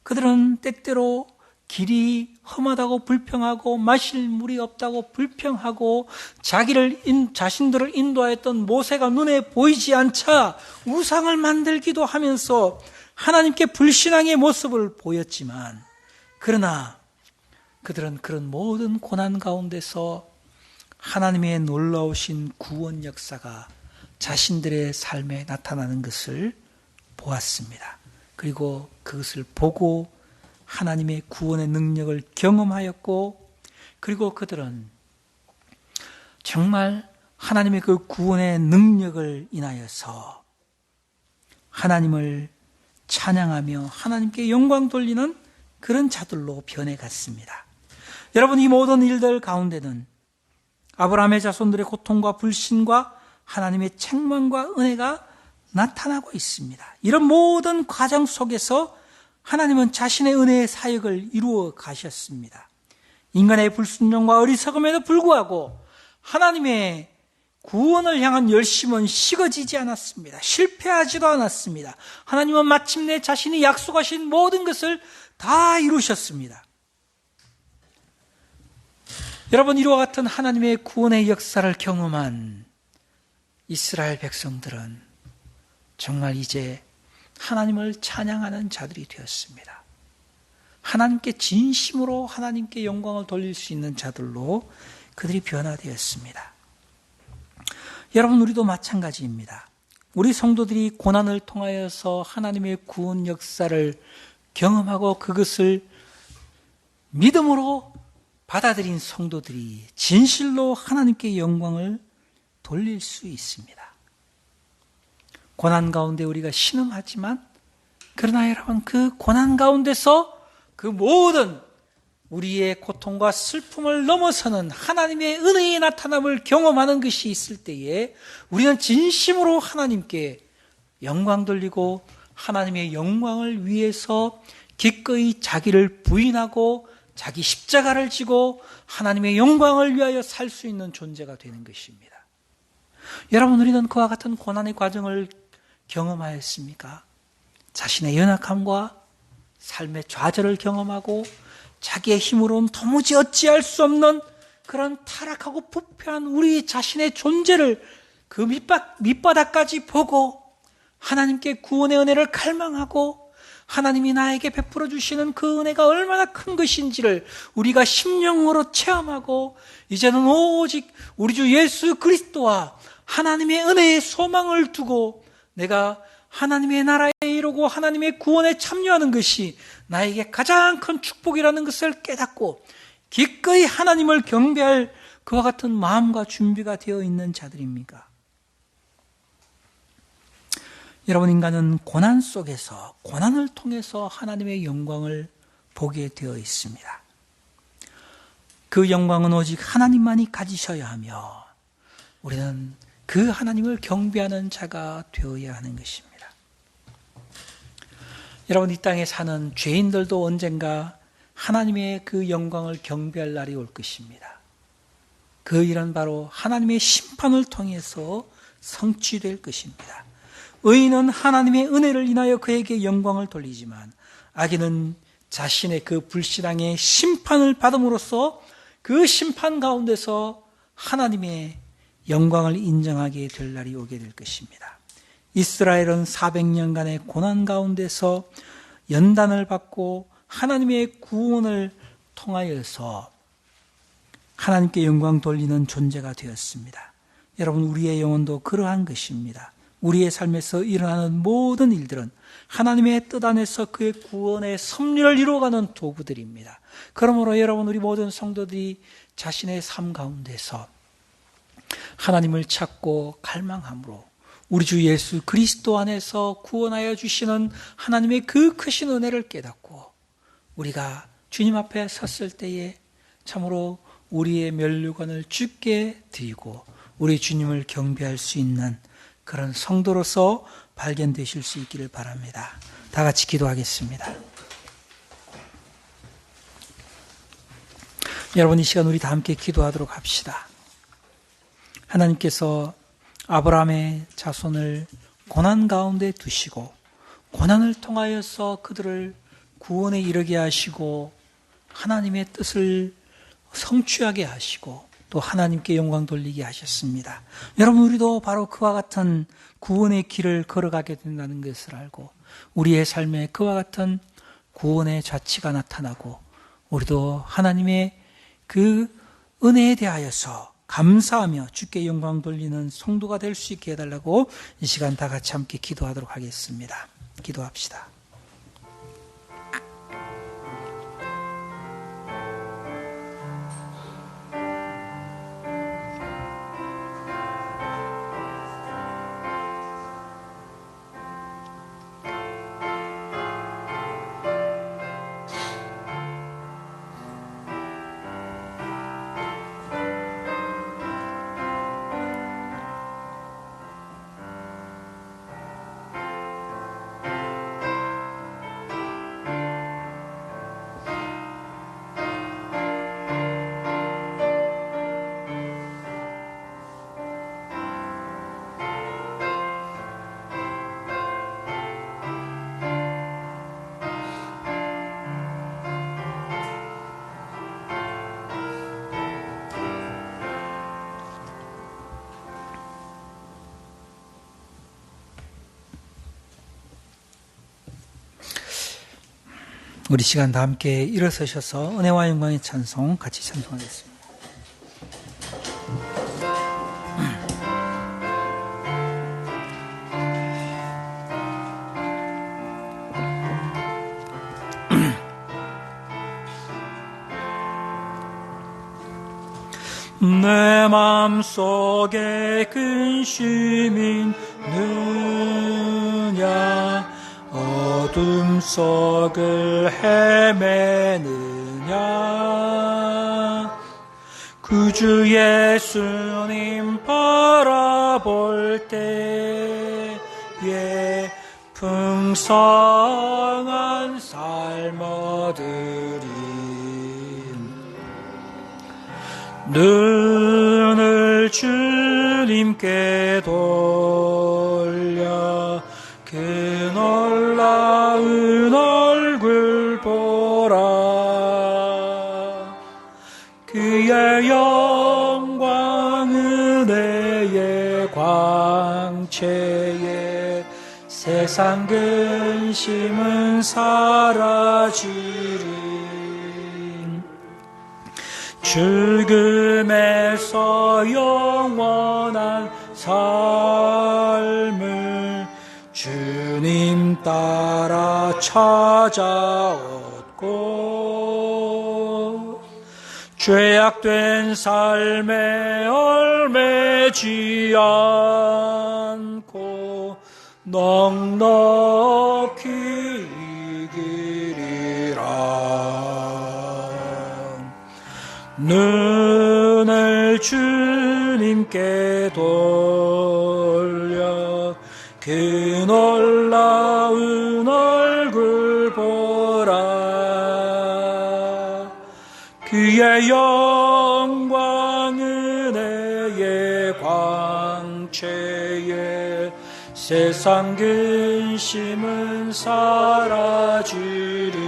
그들은 때때로 길이 험하다고 불평하고 마실 물이 없다고 불평하고 자신들을 인도하였던 모세가 눈에 보이지 않자 우상을 만들기도 하면서 하나님께 불신앙의 모습을 보였지만 그러나 그들은 그런 모든 고난 가운데서 하나님의 놀라우신 구원 역사가 자신들의 삶에 나타나는 것을 보았습니다. 그리고 그것을 보고 하나님의 구원의 능력을 경험하였고 그리고 그들은 정말 하나님의 그 구원의 능력을 인하여서 하나님을 찬양하며 하나님께 영광 돌리는 그런 자들로 변해갔습니다. 여러분 이 모든 일들 가운데는 아브라함의 자손들의 고통과 불신과 하나님의 책망과 은혜가 나타나고 있습니다. 이런 모든 과정 속에서 하나님은 자신의 은혜의 사역을 이루어 가셨습니다. 인간의 불순종과 어리석음에도 불구하고 하나님의 구원을 향한 열심은 식어지지 않았습니다. 실패하지도 않았습니다. 하나님은 마침내 자신이 약속하신 모든 것을 다 이루셨습니다. 여러분 이와 같은 하나님의 구원의 역사를 경험한 이스라엘 백성들은 정말 이제 하나님을 찬양하는 자들이 되었습니다. 하나님께 진심으로 하나님께 영광을 돌릴 수 있는 자들로 그들이 변화되었습니다. 여러분 우리도 마찬가지입니다. 우리 성도들이 고난을 통하여서 하나님의 구원 역사를 경험하고 그것을 믿음으로 받아들인 성도들이 진실로 하나님께 영광을 돌릴 수 있습니다. 고난 가운데 우리가 신음하지만 그러나 여러분 그 고난 가운데서 그 모든 우리의 고통과 슬픔을 넘어서는 하나님의 은혜의 나타남을 경험하는 것이 있을 때에 우리는 진심으로 하나님께 영광 돌리고 하나님의 영광을 위해서 기꺼이 자기를 부인하고 자기 십자가를 지고 하나님의 영광을 위하여 살 수 있는 존재가 되는 것입니다. 여러분 우리는 그와 같은 고난의 과정을 경험하였습니까? 자신의 연약함과 삶의 좌절을 경험하고 자기의 힘으로는 도무지 어찌할 수 없는 그런 타락하고 부패한 우리 자신의 존재를 그 밑바닥까지 보고 하나님께 구원의 은혜를 갈망하고 하나님이 나에게 베풀어 주시는 그 은혜가 얼마나 큰 것인지를 우리가 심령으로 체험하고 이제는 오직 우리 주 예수 그리스도와 하나님의 은혜의 소망을 두고 내가 하나님의 나라에 이루고 하나님의 구원에 참여하는 것이 나에게 가장 큰 축복이라는 것을 깨닫고 기꺼이 하나님을 경배할 그와 같은 마음과 준비가 되어 있는 자들입니까? 여러분, 인간은 고난 속에서, 고난을 통해서 하나님의 영광을 보게 되어 있습니다. 그 영광은 오직 하나님만이 가지셔야 하며 우리는 그 하나님을 경배하는 자가 되어야 하는 것입니다. 여러분, 이 땅에 사는 죄인들도 언젠가 하나님의 그 영광을 경배할 날이 올 것입니다. 그 일은 바로 하나님의 심판을 통해서 성취될 것입니다. 의인은 하나님의 은혜를 인하여 그에게 영광을 돌리지만 악인은 자신의 그 불신앙의 심판을 받음으로써 그 심판 가운데서 하나님의 영광을 인정하게 될 날이 오게 될 것입니다. 이스라엘은 400년간의 고난 가운데서 연단을 받고 하나님의 구원을 통하여서 하나님께 영광 돌리는 존재가 되었습니다. 여러분, 우리의 영혼도 그러한 것입니다. 우리의 삶에서 일어나는 모든 일들은 하나님의 뜻 안에서 그의 구원의 섭리를 이루어가는 도구들입니다. 그러므로 여러분, 우리 모든 성도들이 자신의 삶 가운데서 하나님을 찾고 갈망함으로 우리 주 예수 그리스도 안에서 구원하여 주시는 하나님의 그 크신 은혜를 깨닫고 우리가 주님 앞에 섰을 때에 참으로 우리의 면류관을 주께 드리고 우리 주님을 경배할 수 있는 그런 성도로서 발견되실 수 있기를 바랍니다. 다 같이 기도하겠습니다. 여러분, 이 시간 우리 다 함께 기도하도록 합시다. 하나님께서 아브라함의 자손을 고난 가운데 두시고 고난을 통하여서 그들을 구원에 이르게 하시고 하나님의 뜻을 성취하게 하시고 또 하나님께 영광 돌리게 하셨습니다. 여러분, 우리도 바로 그와 같은 구원의 길을 걸어가게 된다는 것을 알고 우리의 삶에 그와 같은 구원의 자취가 나타나고 우리도 하나님의 그 은혜에 대하여서 감사하며 주께 영광 돌리는 성도가 될 수 있게 해달라고 이 시간 다 같이 함께 기도하도록 하겠습니다. 기도합시다. 우리 시간 다 함께 일어서셔서 은혜와 영광의 찬송 같이 찬송하겠습니다. 내 맘속에 근심이 있느냐 어둠 속을 헤매느냐 구주 예수님 바라볼 때에 풍성한 삶 얻으리 눈을 주님께 돌려 그 놀라운 얼굴 보라 그의 영광 은혜의 광채에 세상 근심은 사라지리 죽음에서 영원한 삶을 주 따라 찾아왔고 죄악된 삶에 얽매지 않고 넉넉히 이기리라. 눈을 주님께 돌려 그 놀라운 얼굴 보라. 그의 영광 은혜의 광채에 세상 근심은 사라지리.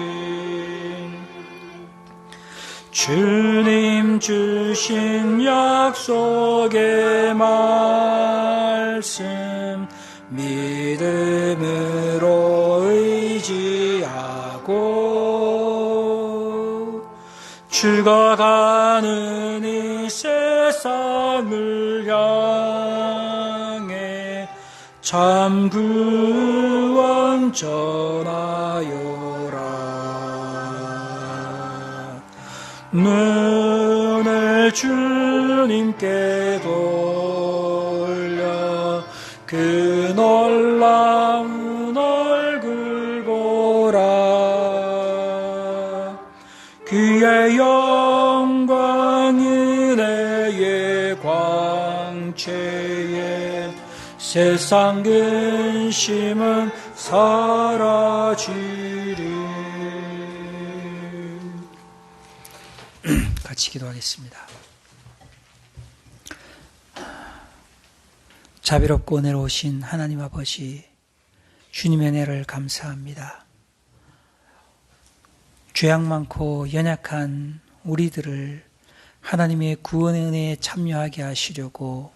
주님 주신 약속의 말씀 믿음으로 의지하고 죽어가는 이 세상을 향해 참 구원 전하여라. 눈을 주님께 돌려 그 놀라운 얼굴 보라. 그의 영광 은혜의 광채에 세상 근심은 사라지리. 같이 기도하겠습니다. 자비롭고 은혜로우신 하나님 아버지, 주님의 은혜를 감사합니다. 죄악 많고 연약한 우리들을 하나님의 구원의 은혜에 참여하게 하시려고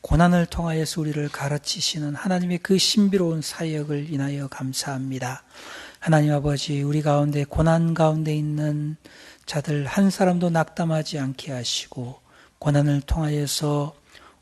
고난을 통하여서 우리를 가르치시는 하나님의 그 신비로운 사역을 인하여 감사합니다. 하나님 아버지, 우리 가운데 고난 가운데 있는 자들 한 사람도 낙담하지 않게 하시고 고난을 통하여서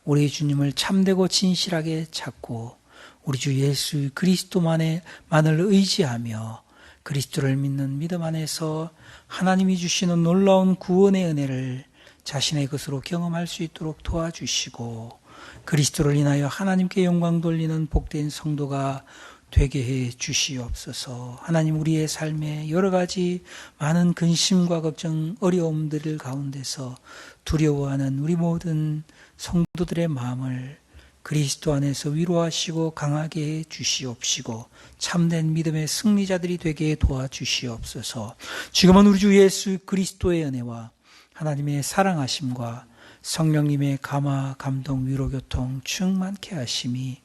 우리 주님을 참되고 진실하게 찾고 우리 주 예수 그리스도만을 의지하며 그리스도를 믿는 믿음 안에서 하나님이 주시는 놀라운 구원의 은혜를 자신의 것으로 경험할 수 있도록 도와주시고 그리스도를 인하여 하나님께 영광 돌리는 복된 성도가 되게 해 주시옵소서. 하나님, 우리의 삶에 여러 가지 많은 근심과 걱정, 어려움들 가운데서 두려워하는 우리 모든 성도들의 마음을 그리스도 안에서 위로하시고 강하게 해 주시옵시고 참된 믿음의 승리자들이 되게 도와주시옵소서. 지금은 우리 주 예수 그리스도의 은혜와 하나님의 사랑하심과 성령님의 감화, 감동, 위로, 교통 충만케 하심이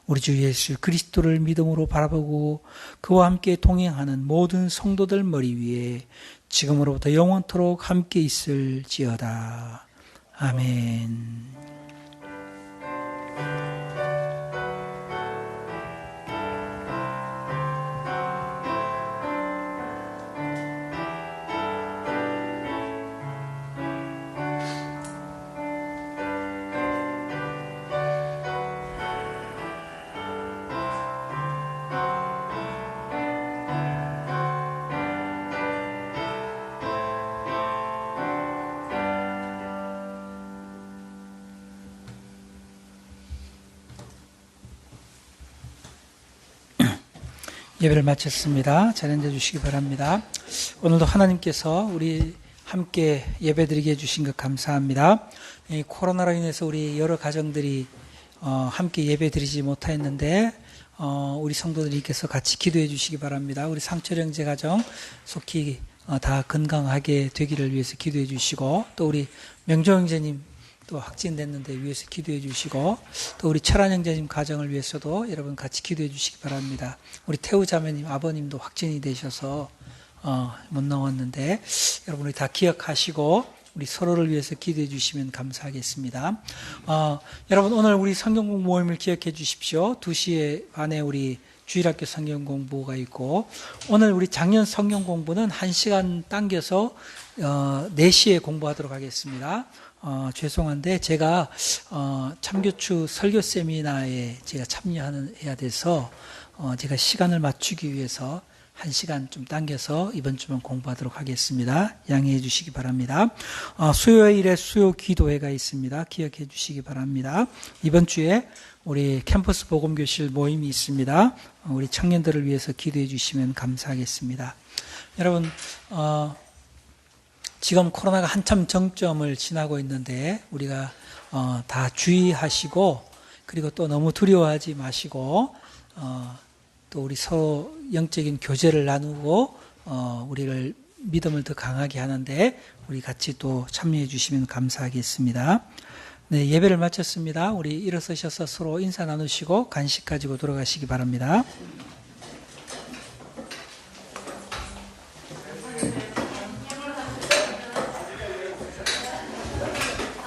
우리 주 예수 그리스도를 믿음으로 바라보고 그와 함께 동행하는 모든 성도들 머리 위에 지금으로부터 영원토록 함께 있을지어다. 아멘. 예배를 마쳤습니다. 잘 앉아주시기 바랍니다. 오늘도 하나님께서 우리 함께 예배드리게 해주신 것 감사합니다. 이 코로나로 인해서 우리 여러 가정들이 함께 예배드리지 못했는데 우리 성도들께서 같이 기도해 주시기 바랍니다. 우리 상철 형제 가정 속히 다 건강하게 되기를 위해서 기도해 주시고 또 우리 명조 형제님 또 확진됐는데 위해서 기도해 주시고 또 우리 철한 형제님 가정을 위해서도 여러분 같이 기도해 주시기 바랍니다. 우리 태우 자매님 아버님도 확진이 되셔서 못 나왔는데 여러분 우리 다 기억하시고 우리 서로를 위해서 기도해 주시면 감사하겠습니다. 여러분 오늘 우리 성경공부 모임을 기억해 주십시오. 2시 반에 우리 주일학교 성경공부가 있고 오늘 우리 작년 성경공부는 1시간 당겨서 4시에 공부하도록 하겠습니다. 죄송한데 제가 참교추 설교 세미나에 제가 참여해야 돼서 제가 시간을 맞추기 위해서 1시간 좀 당겨서 이번 주만 공부하도록 하겠습니다. 양해해 주시기 바랍니다. 수요일에 수요 기도회가 있습니다. 기억해 주시기 바랍니다. 이번 주에 우리 캠퍼스 복음교실 모임이 있습니다. 우리 청년들을 위해서 기도해 주시면 감사하겠습니다. 여러분, 지금 코로나가 한참 정점을 지나고 있는데 우리가 다 주의하시고, 그리고 또 너무 두려워하지 마시고, 또 우리 서로 영적인 교제를 나누고 우리를 믿음을 더 강하게 하는데 우리 같이 또 참여해 주시면 감사하겠습니다. 네, 예배를 마쳤습니다. 우리 일어서셔서 서로 인사 나누시고 간식 가지고 돌아가시기 바랍니다.